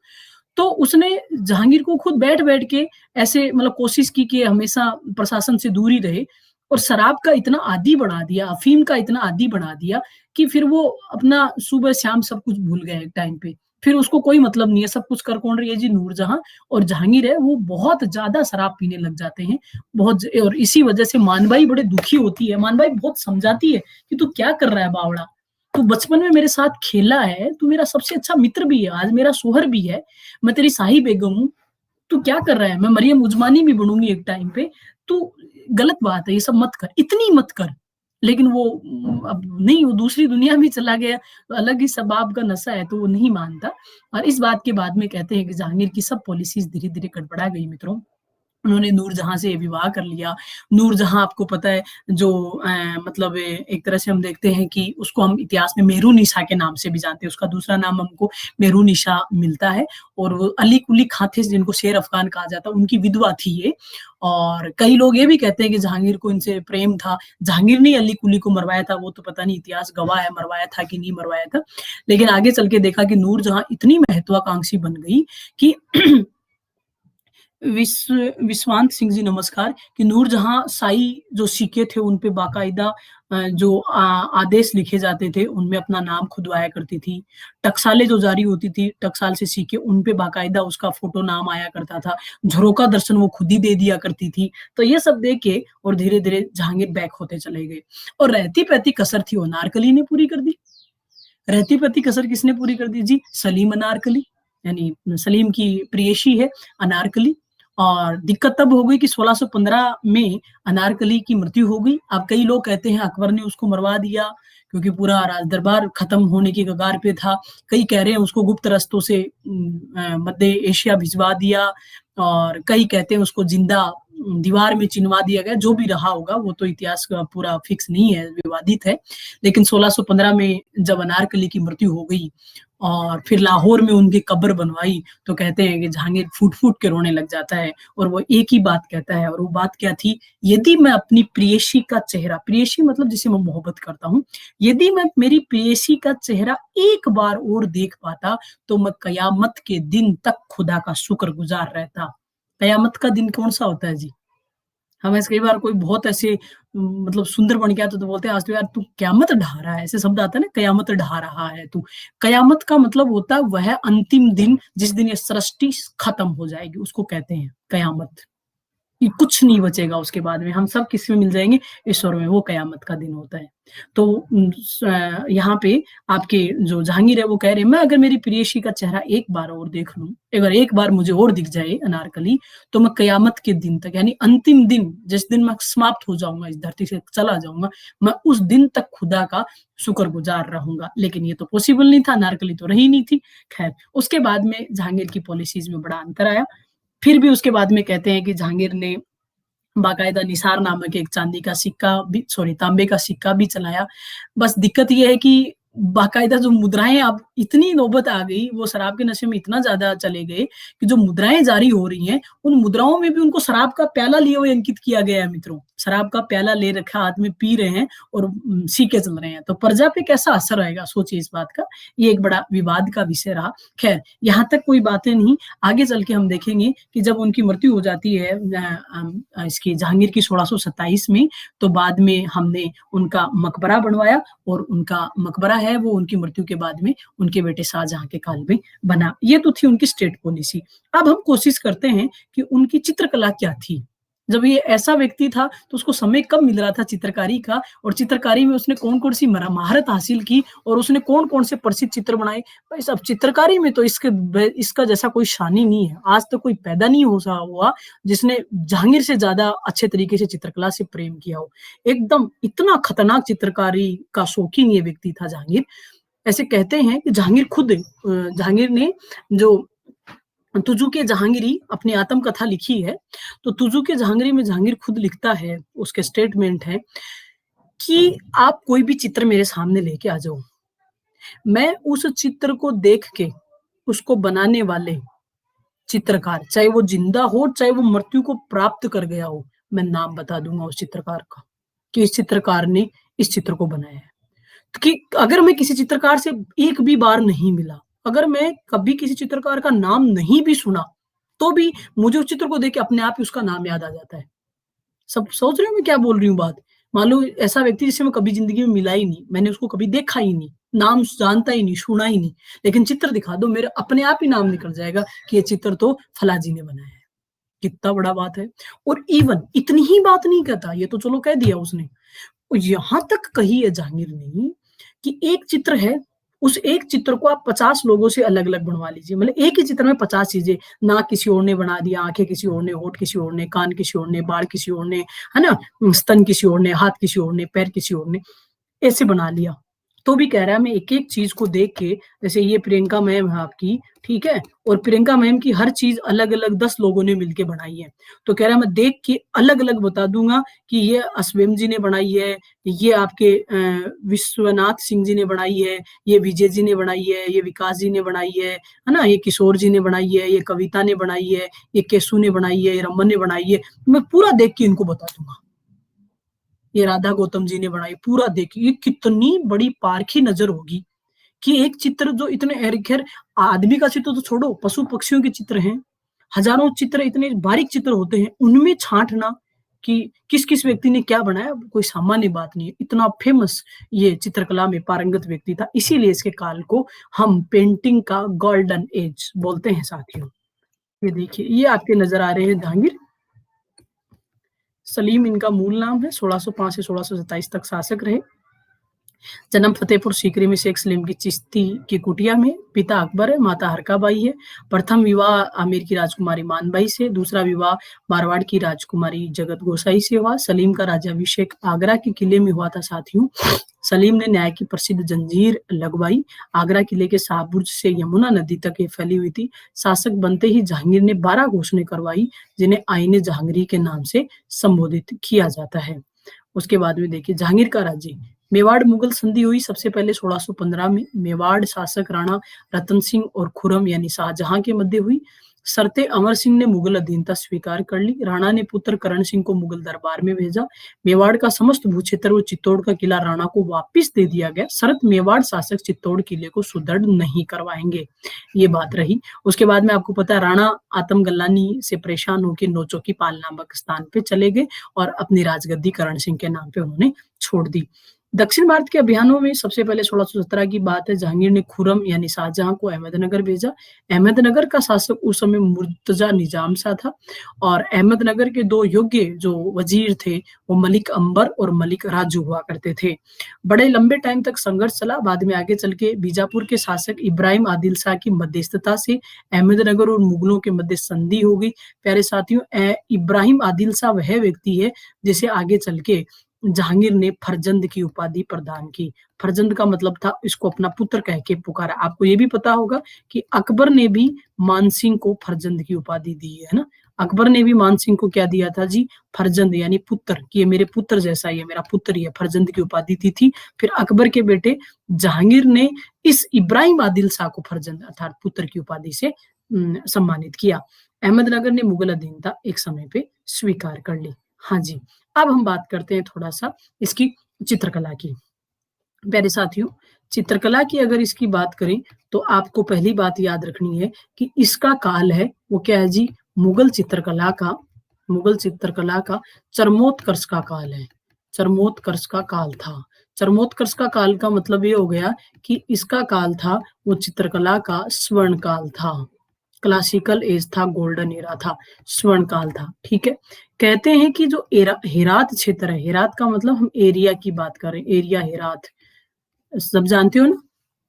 तो उसने जहांगीर को खुद बैठ-बैठ के ऐसे मतलब कोशिश की कि हमेशा प्रशासन से दूर ही रहे और शराब का इतना आदी बना दिया, अफ़ीम का इतना आदी बना दिया कि फिर वो अपना सुबह-शाम सब कुछ भूल गए एक टाइम पे। फिर उसको कोई मतलब नहीं है, सब कुछ कर कौन रही है जी? नूरजहां और जहांगीर है, वो बहुत ज़्यादा शराब पीने लग जाते हैं। बहुत ज और इसी वजह से मानबाई बड़े दुखी होती है। मानबाई बहुत समझाती है कि तू क्या कर रहा है बावड़ा? तू बचपन में मेरे साथ खेला है, तू मेरा सबसे अच्छा मित्र भी है, आज मेरा शौहर भी है, मैं तेरी शाही बेगम हूँ, तू क्या कर रहा है? मैं मरियम उज़मानी भी बनूँगी एक टाइम पे, तू गलत बात है, ये सब मत कर, इतनी मत कर। लेकिन वो अब नहीं, वो दूसरी दुनिया में चला गया, अलग ही शबाब का नशा है, तो वो नहीं मानता और इस बात के बाद में कहते हैं कि जहांगीर की सब पॉलिसीज़ धीरे-धीरे गड़बड़ा गई मित्रों। उन्होंने नूरजहाँ से विवाह कर लिया। नूरजहाँ आपको पता है जो मतलब एक तरह से हम देखते हैं कि उसको हम इतिहास में मेहरुनिसा के नाम से भी जानते हैं। उसका दूसरा नाम हमको मेहरुनिसा मिलता है और वो अली कुली खां थे जिनको शेर अफ़गान कहा जाता है, उनकी विधवा थी ये। और कई लोग ये भी कहते हैं कि जहांगीर को इनसे प्रेम था। जहांगीर ने अली कुली को मरवाया था, वो तो पता नहीं इतिहास गवाह है मरवाया था कि नहीं मरवाया था। लेकिन आगे चल के देखा कि नूरजहाँ इतनी महत्वाकांक्षी बन गई कि विश्व विश्वांत सिंह जी नमस्कार कि नूरजहाँ शाही जो सिक्के थे उन पे बाकायदा जो आदेश लिखे जाते थे उनमें अपना नाम खुदवाया करती थी। टकसालें जो जारी होती थी, टकसाल से सिक्के उन पे बाकायदा उसका फ़ोटो नाम आया करता था। झरोका दर्शन वो खुद ही दे दिया करती थी। तो ये सब देख के और धीरे-धीरे जहांगीर बैक होते चले गए और रहती-पहती कसर थी वो अनारकली ने पूरी कर दी। रहती-पहती कसर किसने पूरी कर दी जी? सलीम अनारकली, यानी सलीम की प्रेयसी है अनारकली और दिक्कत तब हो गई कि 1615 में अनारकली की मृत्यु हो गई। अब कई लोग कहते हैं अकबर ने उसको मरवा दिया क्योंकि पूरा राज दरबार खत्म होने की कगार पे था। कई कह रहे हैं उसको गुप्त रास्तों से मध्य एशिया भिजवा दिया और कई कहते हैं उसको जिंदा दीवार में चिनवा दिया गया। जो भी रहा होगा वो तो इतिहास का पूरा फिक्स नहीं है, विवादित है। लेकिन 1615 में जब अनारकली की मृत्यु हो गई और फिर लाहौर में उनकी कब्र बनवाई, तो कहते हैं कि जहांगीर फूट-फूट के रोने लग जाता है और वो एक ही बात कहता है और वो बात क्या थी? यदि मैं अपनी प्रेयसी का चेहरा, प्रेयसी मतलब जिसे मैं मोहब्बत करता हूँ, यदि मैं मेरी प्रेयसी का चेहरा एक बार और देख पाता, तो मैं कयामत के दिन तक खुदा का शुक्रगुज़ार रहता। कयामत का दिन कौन-सा होता है जी? हम ऐसे कई बार कोई बहुत ऐसे मतलब सुंदर बन गया तो बोलते हैं आज तो यार तू कयामत ढा रहा है, ऐसे शब्द आता है ना कयामत ढा रहा है तू। कयामत का मतलब होता है वह अंतिम दिन जिस दिन ये सृष्टि खत्म हो जाएगी, उसको कहते हैं कयामत। कि कुछ नहीं बचेगा उसके बाद में, हम सब किसमें मिल जाएँगे? ईश्वर में, वो कयामत का दिन होता है। तो यहाँ पे आपके जो जहांगीर है वो कह रहे हैं, मैं अगर मेरी प्रेयसी का चेहरा एक बार और देख लूँ, अगर एक बार मुझे और दिख जाए अनारकली, तो मैं कयामत के दिन तक यानी अंतिम दिन, जिस दिन मैं समाप्त हो जाऊँगा, इस धरती से चला जाऊँगा, मैं उस दिन तक खुदा का शुक्रगुज़ार रहूँगा। लेकिन ये तो पॉसिबल नहीं था, अनारकली तो रही नहीं थी। ख़ैर, उसके बाद में जहांगीर की पॉलिसीज़ में बड़ा अंतर आया। फिर भी उसके बाद में कहते हैं कि जहांगीर ने बाकायदा निसार नामक एक चांदी का सिक्का भी सॉरी तांबे का सिक्का भी चलाया। बस दिक्कत ये है कि बाकायदा जो मुद्राएँ अब इतनी नौबत आ गई, वो शराब के नशे में इतना ज़्यादा चले गए कि जो मुद्राएँ जारी हो रही हैं, उन मुद्राओं में भी उनको शराब का प्याला लिए हुए अंकित किया गया है मित्रों। शराब का प्याला ले रखा हाथ में पी रहे हैं और सिक्के चल रहे हैं। तो प्रजा पे कैसा असर आएगा सोचिए इस बात का। ये एक बड़ा विवाद का विषय रहा। ख़ैर यहाँ तक कोई बातें नहीं, आगे चल के हम देखेंगे कि जब उनकी मृत्यु हो जाती है इसकी जहांगीर की 1627 में, तो बाद में हमने उनका मकबरा बनवाया और उनका मकबरा है वो उनकी मृत्यु के बाद में उनके बेटे शाहजहाँ के काल में बना। ये तो थी उनकी स्टेट पॉलिसी। अब हम कोशिश करते हैं कि उनकी चित्रकला क्या थी? जब ये ऐसा व्यक्ति था तो उसको समय कब मिल रहा था चित्रकारी का, और चित्रकारी में उसने कौन-कौन सी महारत हासिल की और उसने कौन-कौन से प्रसिद्ध चित्र बनाए। भाई साहब, चित्रकारी में तो इसका जैसा कोई शान ही नहीं है। आज तक कोई पैदा नहीं हो सा हुआ जिसने जहांगीर से ज़्यादा अच्छे तरीके से चित्रकला से प्रेम किया हो। एकदम इतना खतरनाक चित्रकारी का शौकीन ये व्यक्ति था जहांगीर। ऐसे कहते हैं कि जहांगीर ने जो तुजु के जहांगीरी अपनी आत्मकथा लिखी है, तो तुजु के जहांगीरी में जहांगीर खुद लिखता है, उसके स्टेटमेंट है कि आप कोई भी चित्र मेरे सामने लेके आ जाओ। मैं उस चित्र को देख के उसको बनाने वाले चित्रकार, चाहे वो जिंदा हो, चाहे वो मृत्यु को प्राप्त कर गया हो, मैं नाम बता दूँगा उस चित्रकार का, कि इस चित्रकार ने इस चित्र को बनाया है। कि अगर मैं किसी चित्रकार से एक भी बार नहीं मिला, अगर मैं कभी किसी चित्रकार का नाम नहीं भी सुना, तो भी मुझे उस चित्र को देख के अपने आप ही उसका नाम याद आ जाता है। सब सोच रहे हो मैं क्या बोल रही हूँ बात? मान लो ऐसा व्यक्ति जिससे मैं कभी ज़िंदगी में मिला ही नहीं, मैंने उसको कभी देखा ही नहीं, नाम जानता ही नहीं, सुना ही नहीं, लेकिन चित्र दिखा दो, मेरे अपने आप ही नाम निकल जाएगा कि ये चित्र तो फलाँ जी ने बनाया है। कितना बड़ा बात है। और इवन इतनी ही बात नहीं कहता, ये तो चलो कह दिया उसने। यहाँ तक कही है जहांगीर ने कि एक चित्र है, उस एक चित्र को आप 50 लोगों से अलग-अलग बनवा लीजिए। मतलब एक ही चित्र में 50 चीज़ें, नाक किसी और ने बना दिया, आँखें किसी और ने, होठ किसी और ने, कान किसी और ने, बाल किसी और ने, है ना? स्तन किसी और ने, हाथ किसी और ने, पैर किसी और ने, ऐसे बना लिया। तो भी कह रहा है मैं एक-एक चीज़ को देख के, जैसे ये प्रियंका मैम है आपकी, ठीक है? और प्रियंका मैम की हर चीज़ अलग-अलग 10 लोगों ने मिलके बनाई है। तो कह रहा है मैं देख के अलग-अलग बता दूँगा कि ये अस्वेम जी ने बनाई है, ये आपके विश्वनाथ सिंह जी ने बनाई है, ये विजय जी ने बनाई है, ये विकास जी ने बनाई है ना? ये किशोर जी ने बनाई है, ये कविता ने बनाई है, ये केसु ने बनाई है, ये रमन ने बनाई है। मैं पूरा देख के इनको बता दूँगा। ये राधा गौतम जी ने बनाई, पूरा देखिए, ये कितनी बड़ी पारखी नज़र होगी कि एक चित्र जो इतने खैर आदमी का चित्र तो छोड़ो, पशु-पक्षियों के चित्र हैं, हज़ारों चित्र इतने बारीक चित्र होते हैं, उनमें छाँटना कि किस-किस व्यक्ति ने क्या बनाया, कोई सामान्य बात नहीं है। इतना फ़ेमस ये चित्रकला में पारंगत व्यक्ति था, इसीलिए इसके काल को हम पेंटिंग का गोल्डन एज बोलते हैं साथियों। ये देखिए, ये आपके नज़र आ रहे हैं जहांगीर। सलीम इनका मूल नाम है, 1605 से 1627 तक शासक रहे। जन्म फतेहपुर सीकरी में शेख सलीम की चिश्ती की कुटिया में। पिता अकबर है, माता हरकाबाई है। प्रथम विवाह आमेर की राजकुमारी मानबाई से, दूसरा विवाह मारवाड़ की राजकुमारी जगत गोसाई से हुआ। सलीम का राज्याभिषेक आगरा के किले में हुआ था साथियों। सलीम ने न्याय की प्रसिद्ध जंजीर लगवाई। आगरा किले के शाहबुर्ज से यमुना नदी तक ये फैली हुई थी। शासक बनते ही जहांगीर ने 12 घोषणाएं करवाई, जिन्हें आईने जहांगीरी के नाम से संबोधित किया जाता है। उसके बाद में देखिए जहांगीर का राज्य। मेवाड़ मुगल संधि हुई सबसे पहले 1615 में। मेवाड़ शासक राणा रतन सिंह और खुर्रम यानी शाहजहां के मध्य हुई। शर्ते अमर सिंह ने मुगल अधीनता स्वीकार कर ली। राणा ने पुत्र करण सिंह को मुगल दरबार में भेजा। मेवाड़ का समस्त भूक्षेत्र व चित्तौड़ का किला राणा को वापिस दे दिया गया। शर्त मेवाड़ शासक चित्तौड़ किले को सुदृढ़ नहीं करवाएंगे, ये बात रही। उसके बाद में आपको पता है राणा आतम गल्लानी से परेशान होकर नोचो की पाल नामक स्थान पे चले गए और अपनी राजगद्दी करण सिंह के नाम पे उन्होंने छोड़ दी। दक्षिण भारत के अभियानों में सबसे पहले 1617 की बात है, जहांगीर ने खुर्रम यानी शाहजहां को अहमदनगर भेजा। अहमदनगर का शासक उस समय मुर्तजा निजाम सा था और अहमदनगर के 2 योग्य जो वजीर थे वो मलिक अंबर और मलिक राजू हुआ करते थे। बड़े लंबे टाइम तक संघर्ष चला। बाद में आगे चल के बीजापुर के शासक इब्राहिम आदिल शाह की मध्यस्थता से अहमदनगर और मुगलों के मध्य संधि हो गई। प्यारे साथियों, इब्राहिम आदिल शाह वह व्यक्ति है जिसे आगे चल के जहांगीर ने फरजंद की उपाधि प्रदान की। फरजंद का मतलब था इसको अपना पुत्र कह के पुकारा। आपको ये भी पता होगा कि अकबर ने भी मानसिंह को फरजंद की उपाधि दी है ना? अकबर ने भी मानसिंह को क्या दिया था जी? फरजंद यानी पुत्र, कि ये मेरे पुत्र जैसा ही है, मेरा पुत्र ही है, फरजंद की उपाधि दी थी। फिर अकबर के बेटे जहांगीर ने इस इब्राहिम आदिल शाह को फरजंद अर्थात पुत्र की उपाधि से सम्मानित किया। अहमदनगर ने मुगल अधीनता एक समय पे स्वीकार कर ली। हाँ जी, अब हम बात करते हैं थोड़ा-सा इसकी चित्रकला की। प्यारे साथियों, चित्रकला की अगर इसकी बात करें, तो आपको पहली बात याद रखनी है कि इसका काल है, वो क्या है जी? मुगल चित्रकला का चरमोत्कर्ष का काल है। चरमोत्कर्ष का काल था। चरमोत्कर्ष का काल का मतलब ये हो गया कि इसका काल था, वो चित्रकला का स्वर्ण काल था। क्लासिकल एज था, गोल्डन एरा था, स्वर्ण काल था। ठीक है, कहते हैं कि जो हेरात क्षेत्र है, हेरात का मतलब हम एरिया की बात कर रहे हैं, एरिया हेरात, सब जानते हो ना।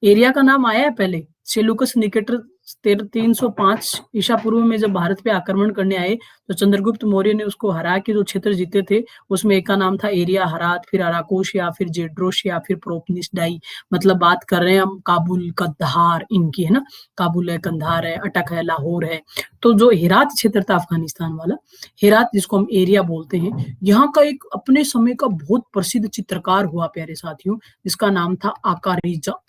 एरिया का नाम आया है पहले, सेलुकस निकेटर 305 ईसा पूर्व में जब भारत पे आक्रमण करने आए तो चंद्रगुप्त मौर्य ने उसको हरा के जो क्षेत्र जीते थे उसमें एक का नाम था एरिया हरात, फिर अराकोश या फिर जेड्रोश या फिर प्रोपनिसडाई। मतलब बात कर रहे हैं हम काबुल, कंधार इनकी, है ना। काबुल है, कंधार है, अटक है, लाहौर है। तो जो हेरात क्षेत्र था अफगानिस्तान वाला, हेरात जिसको हम एरिया बोलते हैं, यहाँ का एक अपने समय का बहुत प्रसिद्ध चित्रकार हुआ प्यारे साथियों, जिसका नाम था आका रिजा।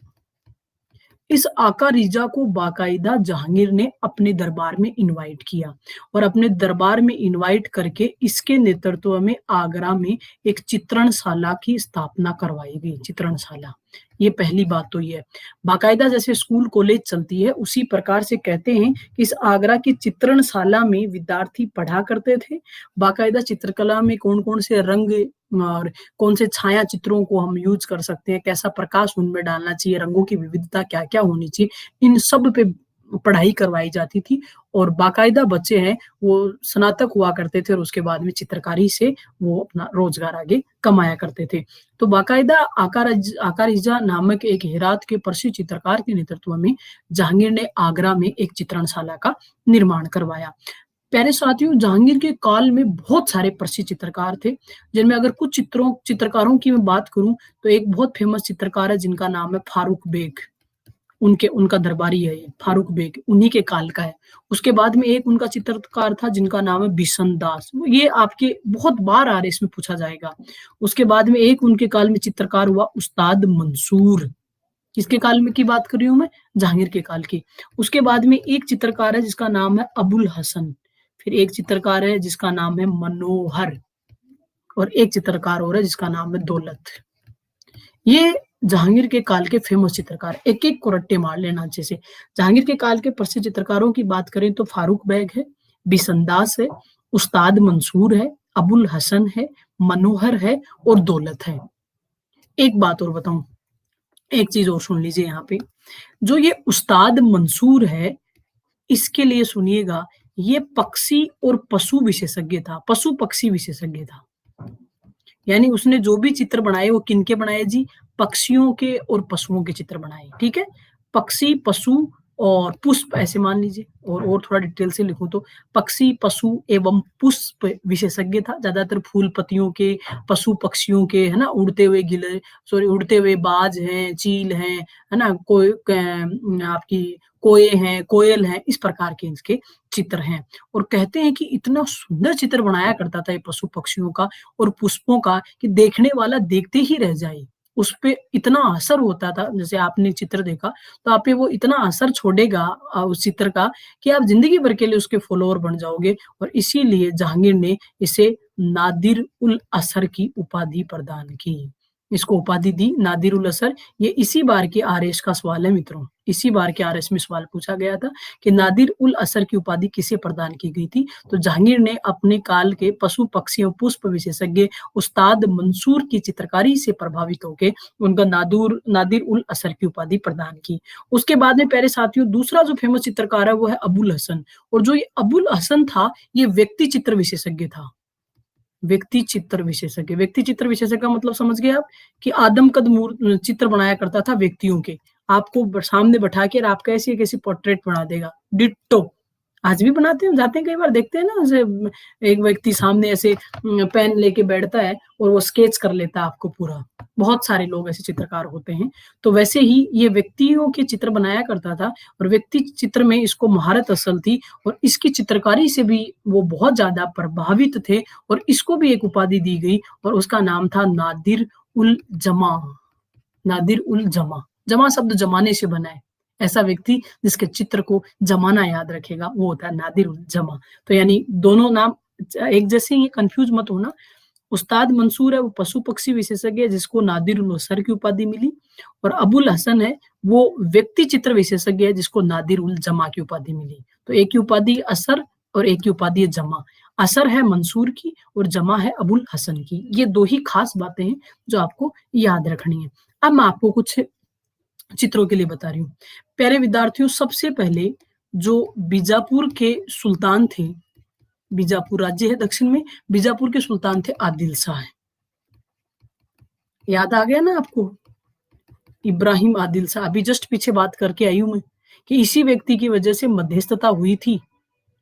इस आका रिजा को बाकायदा जहांगीर ने अपने दरबार में इनवाइट किया और अपने दरबार में इनवाइट करके इसके नेतृत्व में आगरा में एक चित्रणशाला की स्थापना करवाई गई। चित्रणशाला, ये पहली बात तो ये है। बाकायदा जैसे स्कूल कॉलेज चलती है उसी प्रकार से कहते हैं कि इस आगरा की चित्रणशाला में विद्यार्थी पढ़ा करते थे। बाकायदा चित्रकला में कौन कौन से रंग और कौन से छाया चित्रों को हम यूज कर सकते हैं, कैसा प्रकाश उनमें डालना चाहिए, रंगों की विविधता क्या क्या होनी चाहिए, इन सब पे पढ़ाई करवाई जाती थी। और बाकायदा बच्चे हैं वो स्नातक हुआ करते थे और उसके बाद में चित्रकारी से वो अपना रोजगार आगे कमाया करते थे। तो बाकायदा आकारिजा नामक एक हेरात के प्रसिद्ध चित्रकार के नेतृत्व में जहांगीर ने आगरा में एक चित्रणशाला का निर्माण करवाया। प्यारे साथियों, जहांगीर के काल में बहुत सारे प्रसिद्ध चित्रकार थे, जिनमें अगर कुछ चित्रकारों की मैं बात करूं तो एक बहुत फेमस चित्रकार है जिनका नाम है फारूक बेग। उनका दरबारी है ये फारूक बेग, उन्हीं के काल का है। उसके बाद में एक उनका चित्रकार था जिनका नाम है बिशन दास, ये आपके बहुत बार आ रहे इसमें पूछा जाएगा। उसके बाद में एक उनके काल में चित्रकार हुआ उस्ताद मंसूर। किसके काल में की बात कर रही हूं मैं? जहांगीर के काल की। उसके बाद में एक चित्रकार है जिसका नाम है अबुल हसन, फिर एक चित्रकार है जिसका नाम है मनोहर, और एक चित्रकार और है जिसका नाम है दौलत। ये जहांगीर के काल के फेमस चित्रकार, एक एक को रट्टे मार लेना अच्छे से। जहांगीर के काल के प्रसिद्ध चित्रकारों की बात करें तो फारूक बैग है, बिसंदास है, उस्ताद मंसूर है, अबुल हसन है, मनोहर है और दौलत है। एक बात और बताऊं, एक चीज और सुन लीजिए यहाँ पे, जो ये उस्ताद मंसूर है इसके लिए सुनिएगा, ये पक्षी और पशु विशेषज्ञ था, पशु पक्षी विशेषज्ञ था। यानी उसने जो भी चित्र बनाए वो किनके बनाए जी? पक्षियों के और पशुओं के चित्र बनाए। ठीक है, पक्षी, पशु और पुष्प, ऐसे मान लीजिए। और थोड़ा डिटेल से लिखूं तो पक्षी, पशु एवं पुष्प विशेषज्ञ था, ज्यादातर फूल पत्तियों के, पशु पक्षियों के, है ना, उड़ते हुए उड़ते हुए बाज हैं, चील हैं, है ना, आपकी कोए हैं, कोयल हैं, इस प्रकार के इसके चित्र हैं। और कहते हैं कि इतना सुंदर चित्र बनाया करता था ये पशु पक्षियों का और पुष्पों का कि देखने वाला देखते ही रह जाए। उस पे इतना असर होता था, जैसे आपने चित्र देखा तो आप पे वो इतना असर छोड़ेगा उस चित्र का कि आप जिंदगी भर के लिए उसके फॉलोअर बन जाओगे। और इसीलिए जहांगीर ने इसे नादिर उल असर की उपाधि प्रदान की, इसको उपाधि दी नादिर उल असर। ये इसी बार के आरएस का सवाल है मित्रों, इसी बार के आरएस में सवाल पूछा गया था कि नादिर उल असर की उपाधि किसे प्रदान की गई थी। तो जहांगीर ने अपने काल के पशु पक्षी और पुष्प विशेषज्ञ उस्ताद मंसूर की चित्रकारी से प्रभावित होकर उनका नादिर उल असर की उपाधि प्रदान की। उसके बाद में प्यारे साथियों, दूसरा जो फेमस चित्रकार है वो है अबुल हसन। और जो ये अबुल हसन था ये व्यक्ति चित्र विशेषज्ञ था। व्यक्ति चित्र विशेषज्ञ, व्यक्ति चित्र विशेषज्ञ का मतलब समझ गए आप कि आदमकद चित्र बनाया करता था व्यक्तियों के, आपको सामने बैठा के आपका ऐसी कैसी पोर्ट्रेट बना देगा, डिट्टो। आज भी बनाते हैं, जाते हैं कई बार, देखते हैं ना, जैसे एक व्यक्ति सामने ऐसे पेन लेके बैठता है और वो स्केच कर लेता है आपको पूरा। बहुत सारे लोग ऐसे चित्रकार होते हैं। तो वैसे ही ये व्यक्तियों के चित्र बनाया करता था और व्यक्ति चित्र में इसको महारत असल थी और इसकी चित्रकारी से भी वो बहुत ज्यादा प्रभावित थे और इसको भी एक उपाधि दी गई और उसका नाम था नादिर उल जमा। नादिर उल जमा, जमा शब्द जमाने से बना है, ऐसा व्यक्ति जिसके चित्र को जमाना याद रखेगा वो होता है नादिर उल जमा। तो यानी दोनों नाम एक जैसे ही, कंफ्यूज मत होना। उस्ताद मंसूर है वो पशु पक्षी विशेषज्ञ है जिसको नादिर उल असर की उपाधि मिली, और अबुल हसन है वो व्यक्ति चित्र विशेषज्ञ है जिसको नादिर उल जमा की उपाधि मिली। तो एक की उपाधि असर और एक की उपाधि है जमा। असर है मंसूर की और जमा है अबुल हसन की। ये दो ही खास बातें हैं जो आपको याद रखनी है। अब मैं आपको कुछ चित्रों के लिए बता रही हूँ। प्यारे विद्यार्थियों, सबसे पहले जो बीजापुर के सुल्तान थे, बीजापुर राज्य है दक्षिण में, बीजापुर के सुल्तान थे आदिल शाह। याद आ गया ना आपको? इब्राहिम आदिल शाह। अभी जस्ट पीछे बात करके आई हूं मैं कि इसी व्यक्ति की वजह से मध्यस्थता हुई थी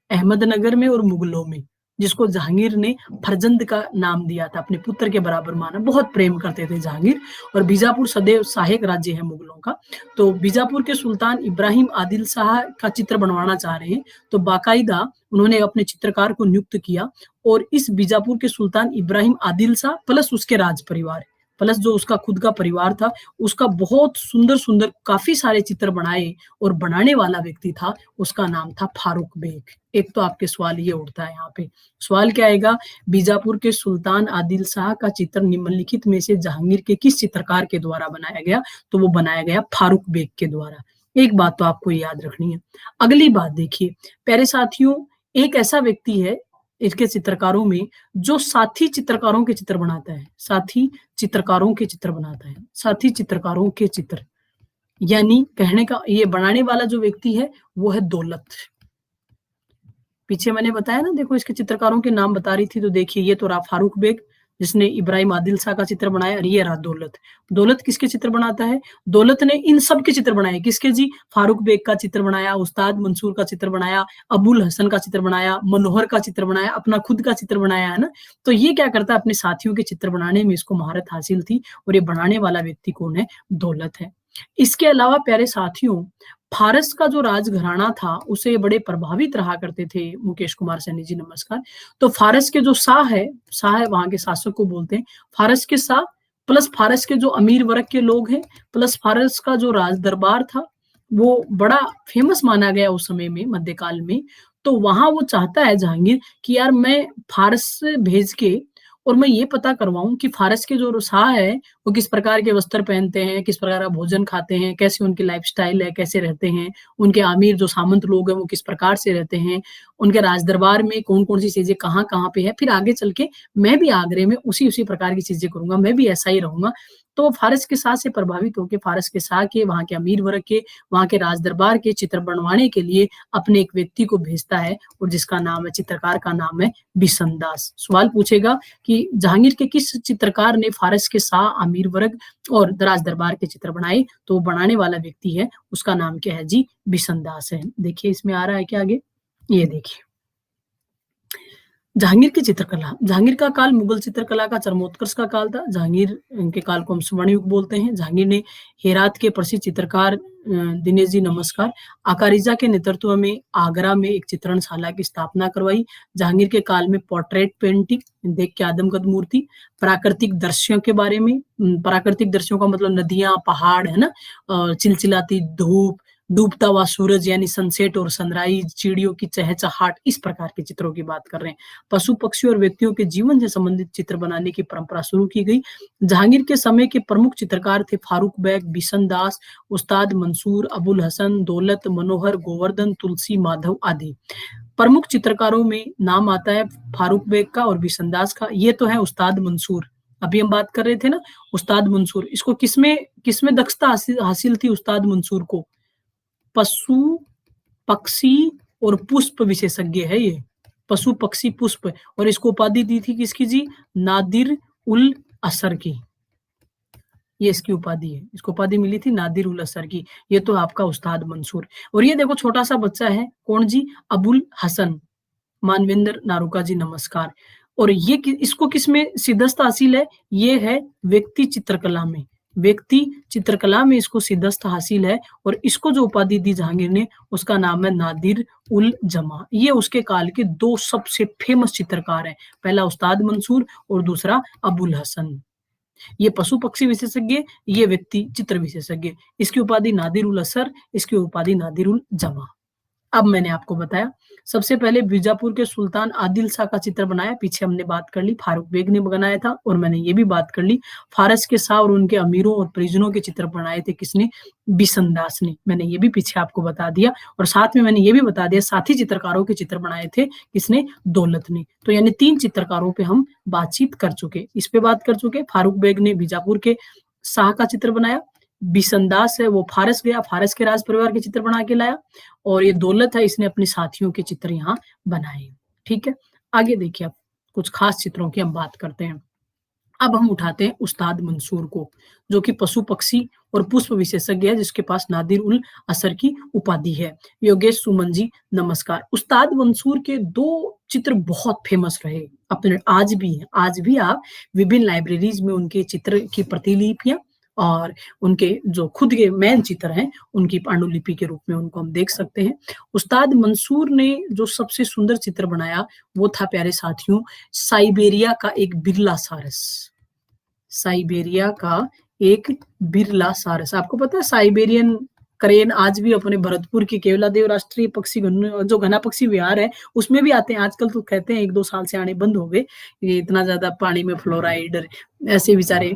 अहमदनगर में और मुगलों में, जिसको जहांगीर ने फरजंद का नाम दिया था, अपने पुत्र के बराबर माना। बहुत प्रेम करते थे जहांगीर, और बीजापुर सदैव सहायक राज्य है मुगलों का। तो बीजापुर के सुल्तान इब्राहिम आदिल शाह का चित्र बनवाना चाह रहे हैं, तो बाकायदा उन्होंने अपने चित्रकार को नियुक्त किया, और इस बीजापुर के सुल्तान इब्राहिम आदिल शाह प्लस उसके राज परिवार प्लस जो उसका खुद का परिवार था, उसका बहुत सुंदर सुंदर काफी सारे चित्र बनाए, और बनाने वाला व्यक्ति था, उसका नाम था फारूक बेग। एक तो आपके सवाल ये उठता है यहाँ पे, सवाल क्या आएगा? बीजापुर के सुल्तान आदिल शाह का चित्र निम्नलिखित में से जहांगीर के किस चित्रकार के द्वारा बनाया गया? तो वो बनाया गया फारूक बेग के द्वारा। एक बात तो आपको याद रखनी है। अगली बात देखिए प्यारे साथियों, एक ऐसा व्यक्ति है इसके चित्रकारों में जो साथी चित्रकारों के चित्र बनाता है, साथी चित्रकारों के चित्र बनाता है, साथी चित्रकारों के चित्र, यानी कहने का ये बनाने वाला जो व्यक्ति है वो है दौलत। पीछे मैंने बताया ना, देखो इसके चित्रकारों के नाम बता रही थी, तो देखिए ये तो रहा फारूक बेग जिसने इब्राहिम आदिल शाह का चित्र बनाया, और ये रहा दौलत। दौलत किसके चित्र बनाता है? दौलत ने इन सब के चित्र बनाए। किसके जी? फारूक बेग का चित्र बनाया, उस्ताद मंसूर का चित्र बनाया, अबुल हसन का चित्र बनाया, मनोहर का चित्र बनाया, अपना खुद का चित्र बनाया, है ना। तो ये क्या करता है? अपने साथियों के चित्र बनाने में इसको महारत हासिल थी, और ये बनाने वाला व्यक्ति कौन है? दौलत है। इसके अलावा प्यारे साथियों, फारस का जो राजघराना था उसे बड़े प्रभावित रहा करते थे मुकेश कुमार सैनी जी, नमस्कार। तो फारस के जो शाह है वहां के शासक को बोलते हैं। फारस के शाह प्लस फारस के जो अमीर वर्ग के लोग हैं, प्लस फारस का जो राज दरबार था, वो बड़ा फेमस माना गया उस समय में, मध्यकाल में। तो वहां वो चाहता है जहांगीर कि यार मैं फारस से भेज के, और मैं ये पता करवाऊं कि फारस के जो शाह है वो किस प्रकार के वस्त्र पहनते हैं, किस प्रकार का भोजन खाते हैं, कैसे उनकी लाइफस्टाइल है, कैसे रहते हैं, उनके आमिर जो सामंत लोग हैं वो किस प्रकार से रहते हैं, उनके राज दरबार में कौन कौन सी चीजें कहाँ कहाँ पे है। फिर आगे चल के मैं भी आगरे में उसी उसी प्रकार की चीजें करूंगा, मैं भी ऐसा ही रहूंगा। तो फारस के शाह से प्रभावित होकर फारस के शाह के, वहां के अमीर वर्ग के, वहां के राज दरबार के चित्र बनवाने के लिए अपने एक व्यक्ति को भेजता है, और जिसका नाम है, चित्रकार का नाम है बिशनदास। सवाल पूछेगा कि जहांगीर के किस चित्रकार ने फारस के शाह, अमीर वर्ग और राज दरबार के चित्र बनाए? तो वो बनाने वाला व्यक्ति है, उसका नाम क्या है जी? बिशनदास है। देखिए इसमें आ रहा है क्या आगे, ये देखिए जहांगीर की चित्रकला। जहांगीर का काल मुगल चित्रकला का चरमोत्कर्ष का काल था। जहांगीर के काल को हम स्वर्ण युग बोलते हैं। जहांगीर ने हेरात के प्रसिद्ध चित्रकार दिनेश जी, नमस्कार, आकारिजा के नेतृत्व में आगरा में एक चित्रणशाला की स्थापना करवाई। जहांगीर के काल में पोर्ट्रेट पेंटिंग, देख के आदमकद मूर्ति, प्राकृतिक दृश्यों के बारे में, प्राकृतिक दृश्यों का मतलब नदियां, पहाड़, है ना, चिलचिलाती धूप, डूबता हुआ सूरज यानी सनसेट और सनराइज, चिड़ियों की चहचहाट, इस प्रकार के चित्रों की बात कर रहे हैं। पशु पक्षी और व्यक्तियों के जीवन से संबंधित चित्र बनाने की परंपरा शुरू की गई। जहांगीर के समय के प्रमुख चित्रकार थे फारूक बेग, बिशनदास, उस्ताद मंसूर, अबुल हसन, दौलत, मनोहर, गोवर्धन, तुलसी, माधव आदि। प्रमुख चित्रकारों में नाम आता है फारूक बेग का और बिशनदास का। ये तो है उस्ताद मंसूर, अभी हम बात कर रहे थे ना, उस्ताद मंसूर। इसको किसमें किसमें दक्षता हासिल थी उस्ताद मंसूर को? पशु पक्षी और पुष्प विशेषज्ञ है ये, पशु पक्षी पुष्प। और इसको उपाधि दी थी किसकी जी? नादिर उल असर की। ये इसकी उपाधि है, इसको उपाधि मिली थी नादिर उल असर की। ये तो आपका उस्ताद मंसूर। और ये देखो छोटा सा बच्चा है, कौन जी? अबुल हसन, मानवेंद्र नारुका जी, नमस्कार। और ये इसको किसमें सिद्धस्त हासिल है? ये है व्यक्ति चित्रकला में, व्यक्ति चित्रकला में इसको सिद्धस्त हासिल है। और इसको जो उपाधि दी जहांगीर ने, उसका नाम है नादिर उल जमा। ये उसके काल के दो सबसे फेमस चित्रकार हैं, पहला उस्ताद मंसूर और दूसरा अबुल हसन। ये पशु पक्षी विशेषज्ञ, ये व्यक्ति चित्र विशेषज्ञ। इसकी उपाधि नादिर उल असर, इसकी उपाधि नादिर उल जमा। अब मैंने आपको बताया, सबसे पहले बीजापुर के सुल्तान आदिल शाह का चित्र बनाया, पीछे हमने बात कर ली फारूक बेग ने बनाया था। और मैंने ये भी बात कर ली फारस के शाह और उनके अमीरों और परिजनों के चित्र बनाए थे किसने? बिशनदास ने। मैंने ये भी पीछे आपको बता दिया। और साथ में मैंने ये भी बता दिया साथी चित्रकारों के चित्र बनाए थे किसने? दौलत ने। तो यानी 3 चित्रकारों पे हम बातचीत कर चुके, इस पे बात कर चुके। फारूक बेग ने बीजापुर के शाह का चित्र बनाया, बिसंदास है वो फारस गया, फारस के राज परिवार के चित्र बना के लाया, और ये दौलत है इसने अपने साथियों के चित्र यहाँ बनाए। ठीक है, आगे देखिए, अब कुछ खास चित्रों की हम बात करते हैं। अब हम उठाते हैं उस्ताद मंसूर को, जो कि पशु पक्षी और पुष्प विशेषज्ञ है, जिसके पास नादिर उल असर की उपाधि है। योगेश सुमन जी नमस्कार। उस्ताद मंसूर के 2 चित्र बहुत फेमस रहे, अपने आज भी हैं। आज भी आप विभिन्न लाइब्रेरीज में उनके चित्र की प्रतिलिपियां और उनके जो खुद के मेन चित्र हैं उनकी पांडुलिपि के रूप में उनको हम देख सकते हैं। उस्ताद मंसूर ने जो सबसे सुंदर चित्र बनाया वो था, प्यारे साथियों, साइबेरिया का एक बिरला सारस। साइबेरिया का एक बिरला सारस। आपको पता है साइबेरियन करेन आज भी अपने भरतपुर की केवलादेव राष्ट्रीय पक्षी जो घना पक्षी विहार है उसमें भी आते हैं। आजकल तो कहते हैं 1-2 साल से आने बंद हो गए, ये इतना ज्यादा पानी में फ्लोराइड ऐसे बेचारे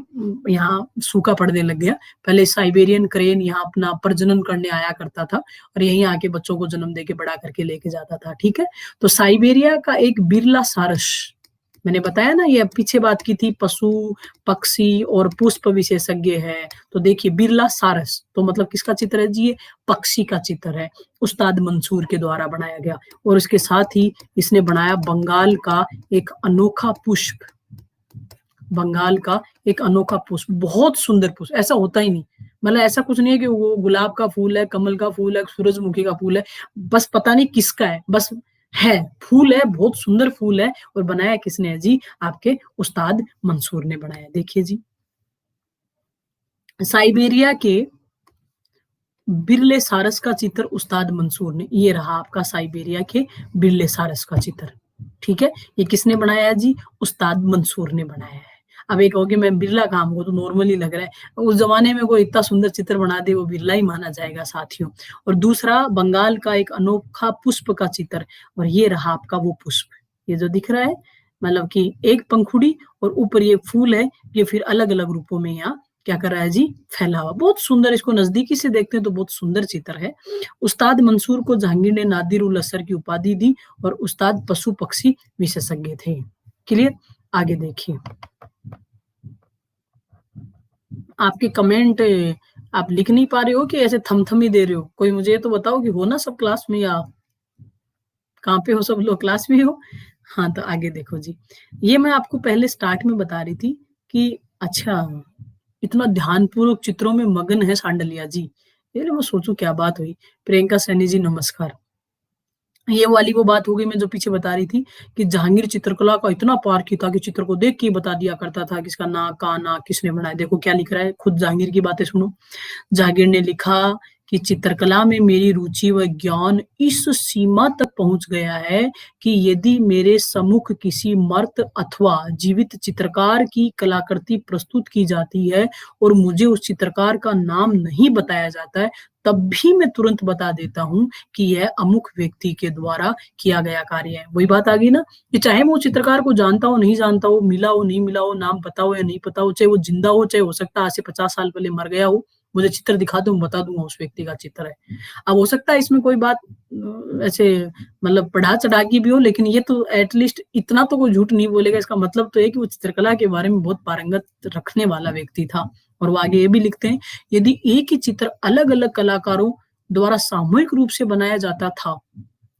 यहाँ सूखा पड़ने लग गया। पहले साइबेरियन करेन यहाँ अपना प्रजनन करने आया करता था और यहीं आके बच्चों को जन्म देके बड़ा करके लेके जाता था। ठीक है, तो साइबेरिया का एक बिरला सारस, मैंने बताया ना ये पीछे बात की थी, पशु पक्षी और पुष्प विशेषज्ञ है, तो देखिए बिरला सारस तो मतलब किसका चित्र है जी, ये पक्षी का चित्र है, उस्ताद मंसूर के द्वारा बनाया गया। और इसके साथ ही इसने बनाया बंगाल का एक अनोखा पुष्प, बंगाल का एक अनोखा पुष्प, बहुत सुंदर पुष्प, ऐसा होता ही नहीं, मतलब ऐसा कुछ नहीं है कि वो गुलाब का फूल है, कमल का फूल है, सूरजमुखी का फूल है, बस पता नहीं किसका है, बस है, फूल है, बहुत सुंदर फूल है, और बनाया किसने है जी, आपके उस्ताद मंसूर ने बनाया। देखिए जी, साइबेरिया के बिरले सारस का चित्र उस्ताद मंसूर ने, ये रहा आपका साइबेरिया के बिरले सारस का चित्र। ठीक है, ये किसने बनाया है जी, उस्ताद मंसूर ने बनाया है। अब एक होगी मैं बिरला काम को तो नॉर्मली लग रहा है, उस जमाने में कोई इतना सुंदर चित्र बना दे वो बिरला ही माना जाएगा साथियों। और दूसरा बंगाल का एक अनोखा पुष्प का चित्र, और ये रहा आपका वो पुष्प, ये जो दिख रहा है, मतलब कि एक पंखुड़ी और ऊपर ये फूल है, ये फिर अलग अलग रूपों में यहाँ क्या कर रहा है जी, फैला हुआ, बहुत सुंदर, इसको नजदीकी से देखते हैं तो बहुत सुंदर चित्र है। उस्ताद मंसूर को जहांगीर ने नादिर उल असर की उपाधि दी और उस्ताद पशु पक्षी विशेषज्ञ थे। क्लियर, आगे देखिए, आपके कमेंट आप लिख नहीं पा रहे हो कि ऐसे थम ही दे रहे हो, कोई मुझे तो बताओ कि हो ना सब क्लास में, या कहाँ पे हो सब लोग, क्लास में हो? हाँ, तो आगे देखो जी, ये मैं आपको पहले स्टार्ट में बता रही थी कि अच्छा इतना ध्यानपूर्वक चित्रों में मगन है सांडलिया जी, ये मैं सोचूं क्या बात हुई। प्रियंका सैनी जी नमस्कार। ये वाली वो बात हो गई मैं जो पीछे बता रही थी कि जहांगीर चित्रकला का इतना पारखी था कि चित्र को देख के बता दिया करता था कि इसका नाक का नाक किसने बनाया। देखो क्या लिख रहा है, खुद जहांगीर की बातें सुनो। जहांगीर ने लिखा कि चित्रकला में मेरी रुचि व ज्ञान इस सीमा तक पहुंच गया है कि यदि मेरे सम्मुख किसी मर्त अथवा जीवित चित्रकार की कलाकृति प्रस्तुत की जाती है और मुझे उस चित्रकार का नाम नहीं बताया जाता है, तब भी मैं तुरंत बता देता हूँ कि यह अमुक व्यक्ति के द्वारा किया गया कार्य है। वही बात आ गई ना कि चाहे वो चित्रकार को जानता हो नहीं जानता हो, मिला हो नहीं मिला हो, नाम पता हो या नहीं पता हो, चाहे वो जिंदा हो, चाहे हो सकता है आज से 50 साल पहले मर गया हो, मुझे चित्र दिखा दो, बता दूंगा उस व्यक्ति का चित्र है। अब हो सकता है इसमें कोई बात ऐसे मतलब बढ़ा चढ़ा की भी हो, लेकिन ये तो एटलीस्ट इतना तो कोई झूठ नहीं बोलेगा, इसका मतलब तो है कि वो चित्रकला के बारे में बहुत पारंगत रखने वाला व्यक्ति था। और वो आगे ये भी लिखते हैं, यदि एक ही चित्र अलग अलग कलाकारों द्वारा सामूहिक रूप से बनाया जाता था,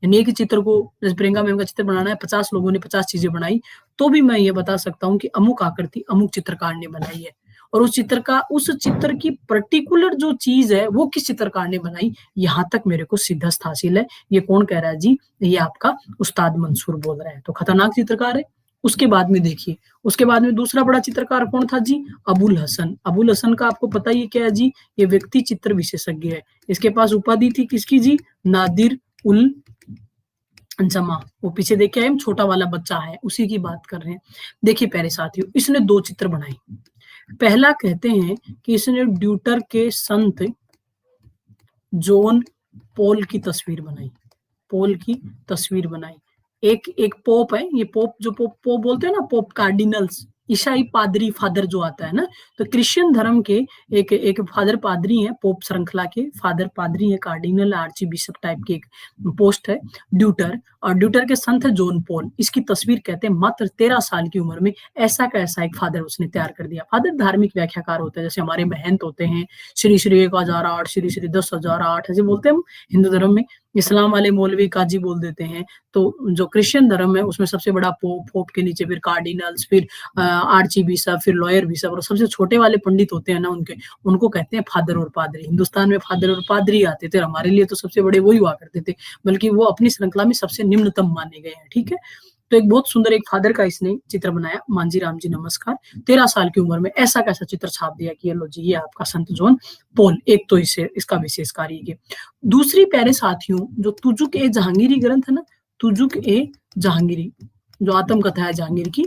यानी एक ही चित्र को, जैसे प्रियंका मैम का चित्र बनाना है, 50 लोगों ने 50 चीजें बनाई, तो भी मैं ये बता सकता हूँ कि अमुक आकृति अमुक चित्रकार ने बनाई है, और उस चित्र की पर्टिकुलर जो चीज है वो किस चित्रकार ने बनाई, यहाँ तक मेरे को सिद्धस्त हासिल है। ये कौन कह रहा है जी, ये आपका उस्ताद मंसूर बोल रहा है। तो खतरनाक चित्रकार है। उसके बाद में देखिए, उसके बाद में दूसरा बड़ा चित्रकार कौन था जी, अबुल हसन। अबुल हसन का आपको पता ही क्या है जी, ये व्यक्ति चित्र विशेषज्ञ है। इसके पास उपाधि थी किसकी जी, नादिर उल जमा। वो पीछे देखिए हम छोटा वाला बच्चा है, उसी की बात कर रहे हैं। देखिए प्यारे साथियों, इसने 2 चित्र बनाए। पहला कहते हैं कि इसने ड्यूटर के संत जॉन पॉल की तस्वीर बनाई, पॉल की तस्वीर बनाई। एक पोप है, ये पोप जो पोप बोलते हैं ना, पोप कार्डिनल्स, ईसाई पादरी फादर जो आता है ना, तो क्रिश्चियन धर्म के एक फादर पादरी हैं, पोप श्रृंखला के फादर पादरी हैं, कार्डिनल आर्ची बिशप टाइप की एक पोस्ट है, ड्यूटर। और ड्यूटर के संत है जॉन पॉल। इसकी तस्वीर कहते हैं मात्र 13 साल की उम्र में ऐसा का ऐसा एक फादर उसने तैयार कर दिया। फादर धार्मिक व्याख्याकार होते हैं, जैसे हमारे महंत होते हैं, श्री श्री 1008, श्री श्री 10,008 ऐसे बोलते हैं हम हिंदू धर्म में। इस्लाम वाले मौलवी काजी बोल देते हैं। तो जो क्रिश्चियन धर्म है उसमें सबसे बड़ा पोप, पोप के नीचे फिर कार्डिनल्स, फिर आर्ची बिशप, फिर लॉयर बिशप, और सबसे छोटे वाले पंडित होते हैं ना उनको कहते हैं फादर और पादरी। हिंदुस्तान में फादर और पादरी आते थे, हमारे लिए तो सबसे बड़े वही हुआ करते थे, बल्कि वो अपनी श्रृंखला में सबसे निम्नतम माने गए हैं। ठीक है, तो एक बहुत सुंदर एक फादर का इसने चित्र बनाया, मांझी राम जी नमस्कार। 13 साल की उम्र में ऐसा कैसा चित्र छाप दिया कि ये लो जी, ये आपका संत जॉन पॉल। एक तो इसे इसका विशेष कार्य है। दूसरी प्यारे साथियों, जो तुजुक ए जहांगीरी ग्रंथ है ना, तुजुक ए जहांगीरी, जो आत्मकथा है जहांगीर की,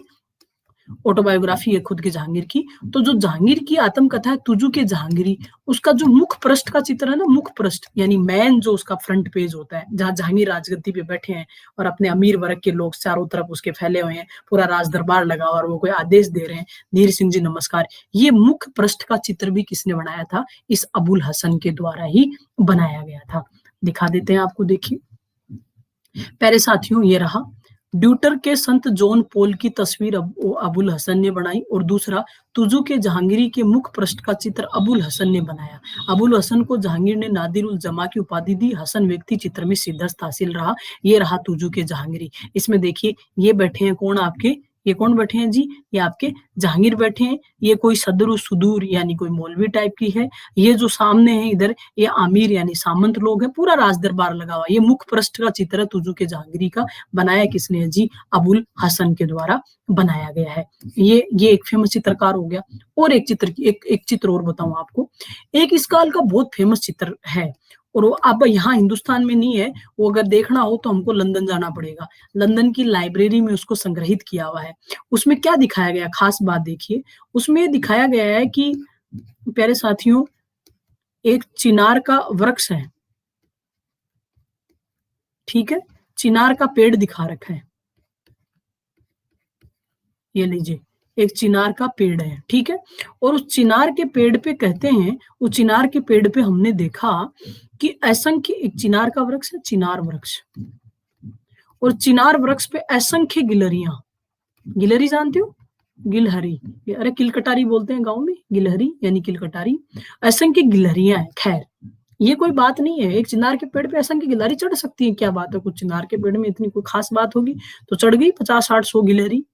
ऑटोबायोग्राफी है खुद की जहांगीर की। तो जो जहांगीर की आत्मकथा है तुजू के जहांगीरी, उसका जो मुख पृष्ठ का चित्र है ना, मुख पृष्ठ यानी मैन, जो उसका फ्रंट पेज होता है, जहां जहांगीर राजगद्दी पे बैठे हैं और अपने अमीर वर्ग के लोग चारों तरफ उसके फैले हुए हैं, पूरा राज दरबार लगा और वो कोई आदेश दे रहे हैं, धीर सिंह जी नमस्कार। ये मुख पृष्ठ का चित्र भी किसने बनाया था? इस अबुल हसन के द्वारा ही बनाया गया था। दिखा देते हैं आपको, देखिए प्यारे साथियों, ये रहा ड्यूटर के संत जॉन पॉल की तस्वीर अबुल हसन ने बनाई, और दूसरा तुजू के जहांगीरी के मुख पृष्ठ का चित्र अबुल हसन ने बनाया। अबुल हसन को जहांगीर ने नादिर उल जमा की उपाधि दी। हसन व्यक्ति चित्र में सिद्धस्त हासिल रहा। ये रहा तुजू के जहांगीरी। इसमें देखिए ये बैठे हैं कौन आपके, ये कौन बैठे हैं जी? ये आपके जहांगीर बैठे हैं। ये कोई सदर सुदूर यानी कोई मौलवी टाइप की है। ये जो सामने है इधर, ये आमिर यानी सामंत लोग हैं, पूरा राज दरबार लगा हुआ। ये मुख पृष्ठ का चित्र है तुजू के जहांगीरी का। बनाया किसने है जी? अबुल हसन के द्वारा बनाया गया है। ये एक फेमस चित्रकार हो गया। और एक चित्र और बताऊं आपको, एक इस काल का बहुत फेमस चित्र है, और वो अब यहाँ हिंदुस्तान में नहीं है। वो अगर देखना हो तो हमको लंदन जाना पड़ेगा। लंदन की लाइब्रेरी में उसको संग्रहित किया हुआ है। उसमें क्या दिखाया गया, खास बात देखिए, उसमें दिखाया गया है कि प्यारे साथियों, एक चिनार का वृक्ष है, ठीक है, चिनार का पेड़ दिखा रखा है, ये लीजिए, एक चिनार का पेड़ है, ठीक है। और उस चिनार के पेड़ पे कहते हैं, उस चिनार के पेड़ पे हमने देखा कि असंख्य, एक चिनार का वृक्ष है, चिनार वृक्ष, और चिनार वृक्ष पे असंख्य गिलहरियां, गिलहरी जानते हो, गिलहरी, अरे किलकटारी बोलते हैं गांव में, गिलहरी यानी किलकटारी, असंख्य गिलहरियां हैं। खैर ये कोई बात नहीं है, एक चिनार के पेड़ पे असंख्य गिलहरी चढ़ सकती है, क्या बात है, कुछ चिनार के पेड़ में इतनी कोई खास बात होगी? तो चढ़ गई 50, 60, 100 गिलहरी।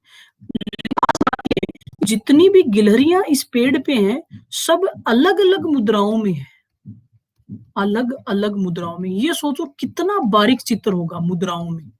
जितनी भी गिलहरियां इस पेड़ पे हैं, सब अलग अलग मुद्राओं में है, अलग अलग मुद्राओं में। ये सोचो कितना बारीक चित्र होगा मुद्राओं में।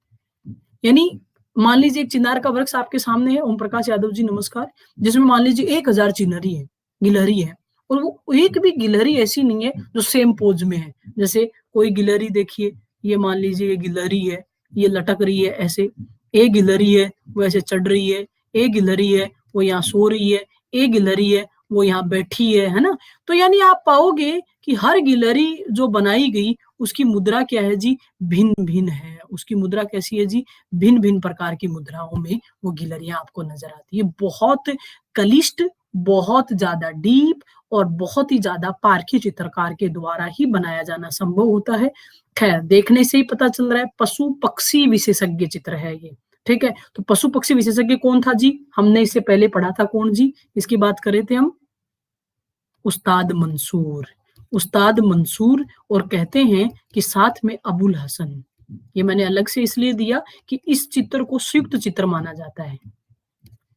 यानी मान लीजिए एक चिनार का वृक्ष आपके सामने है, ओम प्रकाश यादव जी नमस्कार, जिसमें मान लीजिए 1000 चिनहरी है, गिलहरी है, और वो एक भी गिलहरी ऐसी नहीं है जो सेम पोज में है। जैसे कोई गिलहरी देखिए, ये मान लीजिए ये गिलहरी है, ये लटक रही है ऐसे, एक गिलहरी है वो ऐसे चढ़ रही है, एक गिलहरी है वो यहाँ सो रही है, एक गिलहरी है वो यहाँ बैठी है ना। तो यानी आप पाओगे कि हर गिलहरी जो बनाई गई उसकी मुद्रा क्या है जी? भिन्न भिन्न है। उसकी मुद्रा कैसी है जी? भिन्न भिन्न प्रकार की मुद्राओं में वो गिलहरियां आपको नजर आती है। बहुत कलिष्ठ, बहुत ज्यादा डीप और बहुत ही ज्यादा पारखी चित्रकार के द्वारा ही बनाया जाना संभव होता है। खैर देखने से ही पता चल रहा है पशु पक्षी विशेषज्ञ चित्र है ये, ठीक है। तो पशु पक्षी विशेषज्ञ कौन था जी? हमने इससे पहले पढ़ा था, कौन जी? इसकी बात कर रहे थे हम, उस्ताद मंसूर, उस्ताद मंसूर। और कहते हैं कि साथ में अबुल हसन। ये मैंने अलग से इसलिए दिया कि इस चित्र को संयुक्त चित्र माना जाता है।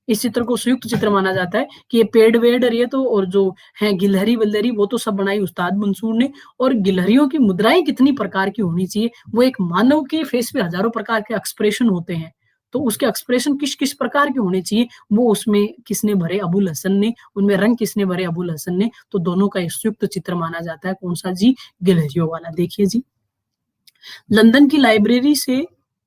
इस चित्र को संयुक्त चित्र माना जाता है कि ये पेड़ वेड़ ये तो, और जो है गिलहरी वल्लहरी, वो तो सब बनाई उस्ताद मंसूर ने। और गिलहरियों की मुद्राएं कितनी प्रकार की होनी चाहिए, वो एक मानव के फेस पे हजारों प्रकार के एक्सप्रेशन होते हैं, तो उसके एक्सप्रेशन किस किस प्रकार के होने चाहिए, वो उसमें किसने भरे? अबुल हसन ने। उनमें रंग किसने भरे? अबुल हसन ने। तो दोनों का एक संयुक्त चित्र माना जाता है। कौन सा जी? गिलहरियों वाला। देखिए जी, लंदन की लाइब्रेरी से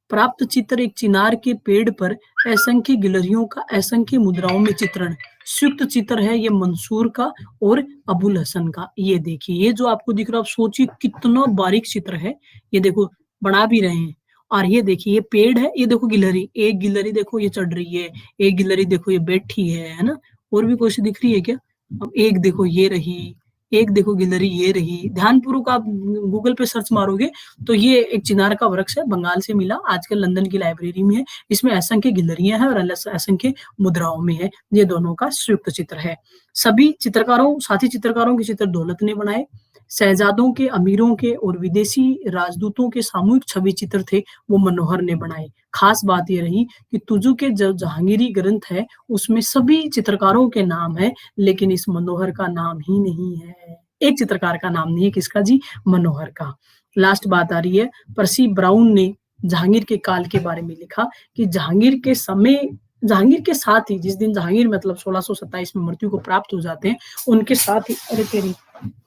प्राप्त चित्र एक चिनार के पेड़ पर असंख्य गिलहरियों का असंख्य मुद्राओं में चित्रण, संयुक्त चित्र है ये मंसूर का और अबुल हसन का। ये देखिए, ये जो आपको दिख रहा है, आप सोचिए कितना बारीक चित्र है। ये देखो बना भी रहे हैं, और ये देखिए ये पेड़ है, ये देखो गिलहरी, एक गिलहरी देखो ये चढ़ रही है, एक गिलहरी देखो ये बैठी है ना? और भी कोई सी दिख रही है क्या? अब एक देखो ये रही, एक देखो गिलहरी ये रही। ध्यानपूर्वक आप गूगल पे सर्च मारोगे तो ये एक चिनार का वृक्ष है, बंगाल से मिला, आजकल लंदन की लाइब्रेरी में है। इसमें असंख्य गिलहरियां हैं और असंख्य मुद्राओं में है। ये दोनों का संयुक्त चित्र है। सभी चित्रकारों, साथी चित्रकारों के चित्र दौलत ने बनाए। शहजादों के, अमीरों के और विदेशी राजदूतों के सामूहिक छवि चित्र थे, वो मनोहर ने बनाए। खास बात ये रही कि तुजु के जो जहांगीरी ग्रंथ है उसमें सभी चित्रकारों के नाम है, लेकिन इस मनोहर का नाम ही नहीं है। एक चित्रकार का नाम नहीं है, किसका जी? मनोहर का। लास्ट बात आ रही है, पर्सी ब्राउन ने जहांगीर के काल के बारे में लिखा कि जहांगीर के समय, जहांगीर के साथ ही, जिस दिन जहांगीर मतलब 1627 में मृत्यु को प्राप्त हो जाते हैं, उनके साथ ही, अरे तेरी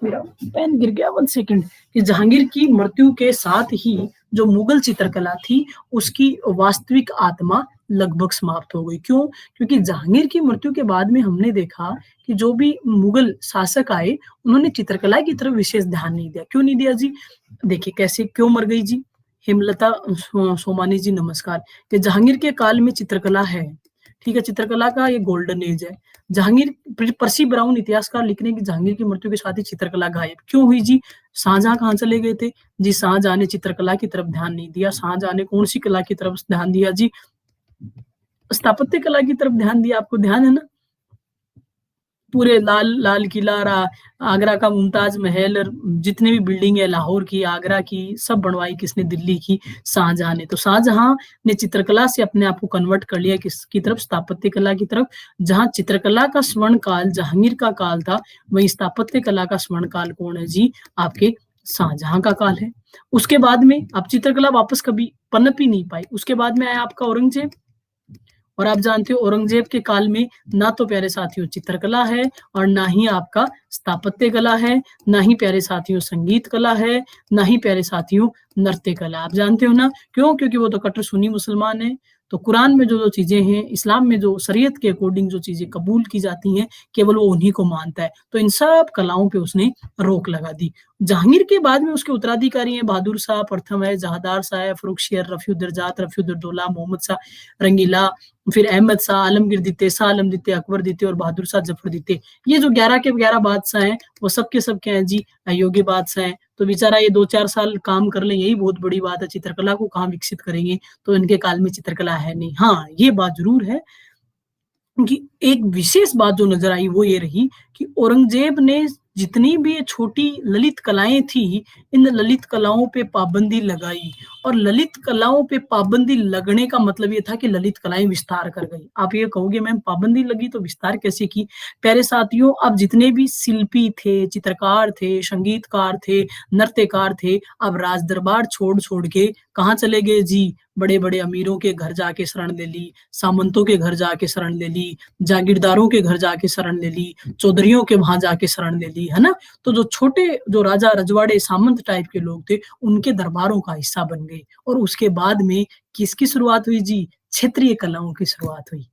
मेरा पेन गिर गया, 1 सेकंड, कि जहांगीर की मृत्यु के साथ ही जो मुगल चित्रकला थी उसकी वास्तविक आत्मा लगभग समाप्त हो गई। क्यों? क्योंकि जहांगीर की मृत्यु के बाद में हमने देखा कि जो भी मुगल शासक आए उन्होंने चित्रकला की तरफ विशेष ध्यान नहीं दिया। क्यों नहीं दिया जी? देखिए कैसे, क्यों मर गई जी? हेमलता सोमानी जी नमस्कार। कि जहांगीर के काल में चित्रकला है, ठीक है, चित्रकला का ये गोल्डन एज है। जहांगीर, पर्सी ब्राउन इतिहासकार लिख रहे हैं कि जहांगीर की मृत्यु के साथ ही चित्रकला गायब क्यों हुई जी? शाहजहां कहाँ चले गए थे जी? शाहजहां ने चित्रकला की तरफ ध्यान नहीं दिया। शाहजहां ने कौन सी कला की तरफ ध्यान दिया जी? स्थापत्य कला की तरफ ध्यान दिया। आपको ध्यान है ना? पूरे लाल लाल किला, आगरा का मुमताज महल, और जितने भी बिल्डिंग है लाहौर की, आगरा की, सब बनवाई किसने? दिल्ली की शाहजहां ने। तो शाहजहां ने चित्रकला से अपने आप को कन्वर्ट कर लिया किसकी तरफ? स्थापत्य कला की तरफ। जहां चित्रकला का स्वर्ण काल जहांगीर का काल था, वहीं स्थापत्य कला का स्वर्ण काल कौन है जी? आपके शाहजहां का काल है। उसके बाद में अब चित्रकला वापस कभी पनप ही नहीं पाई। उसके बाद में आया आपका औरंगजेब, और आप जानते हो औरंगजेब के काल में ना तो प्यारे साथियों चित्रकला है और ना ही आपका स्थापत्य कला है, ना ही प्यारे साथियों संगीत कला है, ना ही प्यारे साथियों नृत्य कला। आप जानते हो ना क्यों? क्योंकि वो तो कट्टर सुन्नी मुसलमान है। तो कुरान में जो जो चीजें हैं, इस्लाम में जो शरीयत के अकॉर्डिंग जो चीजें कबूल की जाती हैं, केवल वो उन्हीं को मानता है। तो इन सब कलाओं पे उसने रोक लगा दी। जहांगीर के बाद में उसके उत्तराधिकारी हैं, बहादुर शाह प्रथम है, जहादार शाह है, फरुखशियर, रफीउद्दर्जात, रफीउद्दौला, मोहम्मद शाह रंगीला, फिर अहमद शाह, आलमगीर द्वितीय, शाह आलम द्वितीय, अकबर द्वितीय और बहादुर शाह जफर द्वितीय। ये जो 11 के 11 बादशाह हैं, वो सबके सब क्या हैं जी? अयोग्य बादशाह हैं। तो बेचारा ये 2-4 साल काम कर ले, यही बहुत बड़ी बात है। चित्रकला को कहाँ विकसित करेंगे? तो इनके काल में चित्रकला है नहीं। हाँ, ये बात जरूर है कि एक विशेष बात जो नजर आई वो ये रही कि औरंगजेब ने जितनी भी ये छोटी ललित कलाएं थी, इन ललित कलाओं पे पाबंदी लगाई। और ललित कलाओं पे पाबंदी लगने का मतलब ये था कि ललित कलाएं विस्तार कर गई। आप ये कहोगे मैम पाबंदी लगी तो विस्तार कैसे की? प्यारे साथियों, अब जितने भी शिल्पी थे, चित्रकार थे, संगीतकार थे, नृत्यकार थे, अब राज दरबार छोड़ छोड़ के कहाँ चले गए जी? बड़े बड़े अमीरों के घर जाके शरण ले ली, सामंतों के घर जाके शरण ले ली, जागीरदारों के घर जाके शरण ले ली, चौधरियों के वहां जाके शरण ले ली, है ना? तो जो छोटे, जो राजा रजवाड़े सामंत टाइप के लोग थे, उनके दरबारों का हिस्सा बन गए। और उसके बाद में किसकी शुरुआत हुई जी? क्षेत्रीय कलाओं की शुरुआत हुई।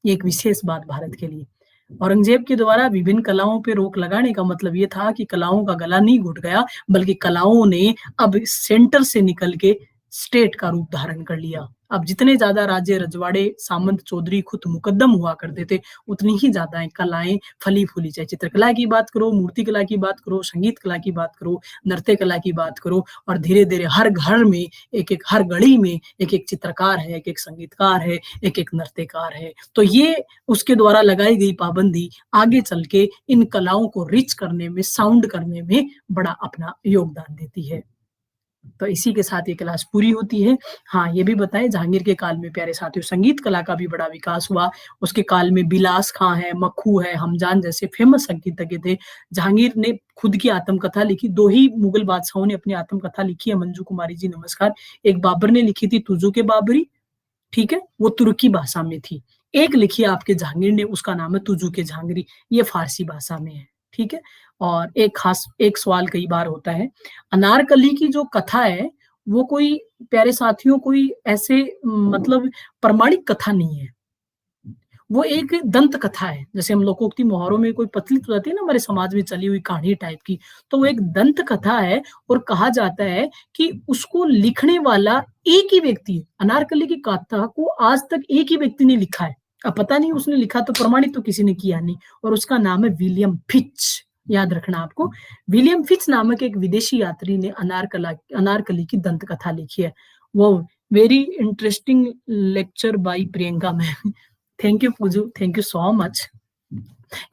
ये एक विशेष बात भारत के लिए। औरंगजेब के द्वारा विभिन्न कलाओं पे रोक लगाने का मतलब ये था कि कलाओं का गला नहीं घुट गया, बल्कि कलाओं ने अब सेंटर से निकल के स्टेट का रूप धारण कर लिया। अब जितने ज्यादा राज्य, रजवाड़े, सामंत, चौधरी खुद मुकद्दम हुआ करते थे, उतनी ही ज्यादा कलाएं फली फूली। चाहे चित्रकला की बात करो, मूर्ति कला की बात करो, संगीत कला की बात करो, नृत्य कला की बात करो, और धीरे धीरे हर घर में एक एक, हर गली में एक एक चित्रकार है, एक एक संगीतकार है, एक एक नृत्यकार है। तो ये उसके द्वारा लगाई गई पाबंदी आगे चल के इन कलाओं को रिच करने में, साउंड करने में बड़ा अपना योगदान देती है। तो इसी के साथ ये क्लास पूरी होती है। हाँ, ये भी बताएं जहांगीर के काल में प्यारे साथियों संगीत कला का भी बड़ा विकास हुआ। उसके काल में बिलास खां है, मक्खू है, हमजान जैसे फेमस संगीतज्ञ थे। जहांगीर ने खुद की आत्मकथा लिखी। 2 ही मुगल बादशाहों ने अपनी आत्मकथा लिखी है। मंजू कुमारी जी नमस्कार। एक बाबर ने लिखी थी तुजो के बाबरी, ठीक है, वो तुर्की भाषा में थी। एक लिखी है आपके जहांगीर ने, उसका नाम है तुजू के जहांगीरी, ये फारसी भाषा में है, ठीक है। और एक सवाल कई बार होता है, अनारकली की जो कथा है वो कोई, प्यारे साथियों, कोई ऐसे मतलब प्रमाणिक कथा नहीं है। वो एक दंत कथा है। जैसे हम लोकोक्ति मुहावरों में कोई पतली तो जाती है ना हमारे समाज में चली हुई कहानी टाइप की, तो वो एक दंत कथा है और कहा जाता है कि उसको लिखने वाला एक ही व्यक्ति है। अनारकली की कथा को आज तक एक ही व्यक्ति ने लिखा है। अब पता नहीं उसने लिखा तो प्रमाणित तो किसी ने किया नहीं, और उसका नाम है विलियम फिच। याद रखना आपको, विलियम फिच नामक एक विदेशी यात्री ने अनारकली की दंत कथा लिखी है। वो very interesting lecture by Priyanka ma'am. Thank you Pooju, thank you so much.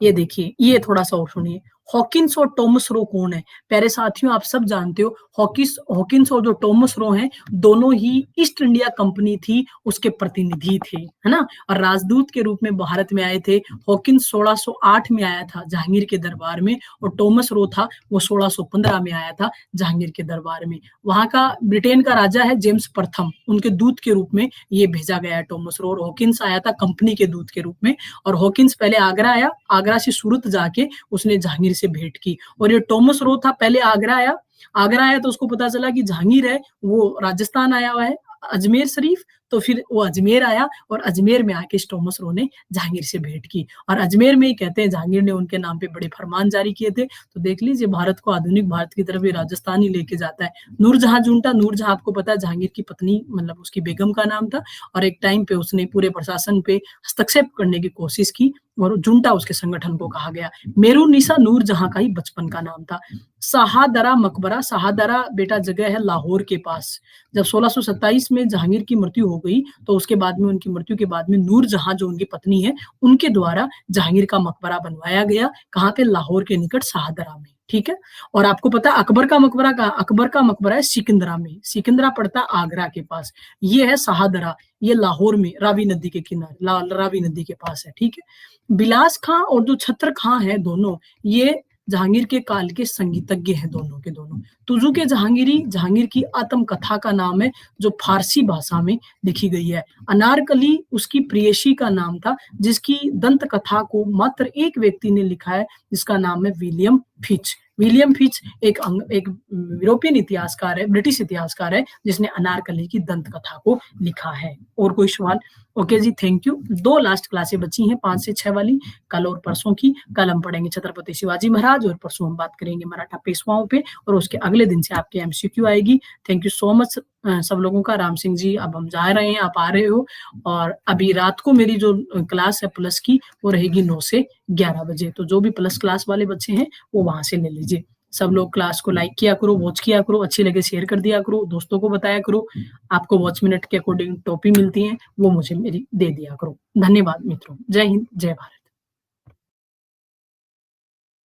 ये देखिए, ये थोड़ा सा और सुनिए। हॉकिंस और टॉमस रो कौन है? प्यारे साथियों, आप सब जानते हो हॉकिंस और जो टॉमस रो हैं, दोनों ही ईस्ट इंडिया कंपनी थी, उसके प्रतिनिधि थे, है ना। और राजदूत के रूप में भारत में आए थे। हॉकिंस 1608 में आया था जहांगीर के दरबार में, और टॉमस रो था वो 1615 में आया था जहांगीर के दरबार में। वहां का ब्रिटेन का राजा है जेम्स प्रथम, उनके दूत के रूप में ये भेजा गया है टॉमस रो। और हॉकिंस आया था कंपनी के दूत के रूप में। और हॉकिंस पहले आगरा आया, आगरा से सूरत जाके उसने जहांगीर से भेंट की। और ये टॉमस रो था, पहले आगरा आया तो उसको पता चला कि जहांगीर है वो राजस्थान आया हुआ है, अजमेर शरीफ। तो फिर वो अजमेर आया, और अजमेर में आके टॉमस रो ने जहांगीर से भेंट की। और अजमेर में ही कहते हैं जहांगीर ने उनके नाम पे बड़े फरमान जारी किए थे। तो देख लीजिए, भारत को आधुनिक भारत की तरफ ये राजस्थान ही लेके जाता है। नूरजहां जुंटा, नूरजहां आपको पता है जहांगीर की पत्नी, मतलब उसकी बेगम का नाम था। और एक टाइम पे उसने पूरे प्रशासन पे हस्तक्षेप करने की कोशिश की, और जुंटा उसके संगठन को कहा गया। मेरुन्निसा नूरजहां का ही बचपन का नाम था। शाहदरा मकबरा, शाहदरा बेटा जगह है लाहौर के पास। जब 1627 में जहांगीर की मृत्यु हो गई, तो उसके बाद में, उनकी मृत्यु के बाद में, नूरजहां जो उनकी पत्नी है, उनके द्वारा जहांगीर का मकबरा बनवाया गया। कहाँ पे? लाहौर के निकट शाहदरा में। ठीक है। और आपको पता है अकबर का मकबरा कहाँ? अकबर का मकबरा है सिकंदरा में। सिकंदरा पड़ता है आगरा के पास। ये है शाहदरा, ये लाहौर में रावी नदी के किनारे, रावी नदी के पास है। ठीक है। बिलास खां और जो छत्र खां है, दोनों ये जहांगीर के काल के संगीतज्ञ हैं, दोनों के दोनों। तुजू के जहांगीरी जहांगीर की आत्मकथा का नाम है, जो फारसी भाषा में लिखी गई है। अनारकली उसकी प्रेयसी का नाम था, जिसकी दंत कथा को मात्र एक व्यक्ति ने लिखा है, जिसका नाम है विलियम फिच। विलियम फिच एक यूरोपियन इतिहासकार है, ब्रिटिश इतिहासकार है, जिसने अनारकली की दंत कथा को लिखा है। और कोई सवाल? ओके जी, थैंक यू। 2 लास्ट क्लासें बची हैं, 5 से 6 वाली, कल और परसों की। कल हम पढ़ेंगे छत्रपति शिवाजी महाराज, और परसों हम बात करेंगे मराठा पेशवाओं पे, और उसके अगले दिन से आपके एमसीक्यू आएगी। थैंक यू सो मच सब लोगों का। राम सिंह जी, अब हम जा रहे हैं, आप आ रहे हो। और अभी रात को मेरी जो क्लास है प्लस की, वो रहेगी 9 से 11 बजे। तो जो भी प्लस क्लास वाले बच्चे हैं, वो वहां से ले लीजिए। सब लोग क्लास को लाइक किया करो, वॉच किया करो, अच्छी लगे शेयर कर दिया करो, दोस्तों को बताया करो। आपको वॉच मिनट के अकॉर्डिंग टॉपी मिलती है, वो मुझे मेरी दे दिया करो। धन्यवाद मित्रों। जय हिंद, जय भारत।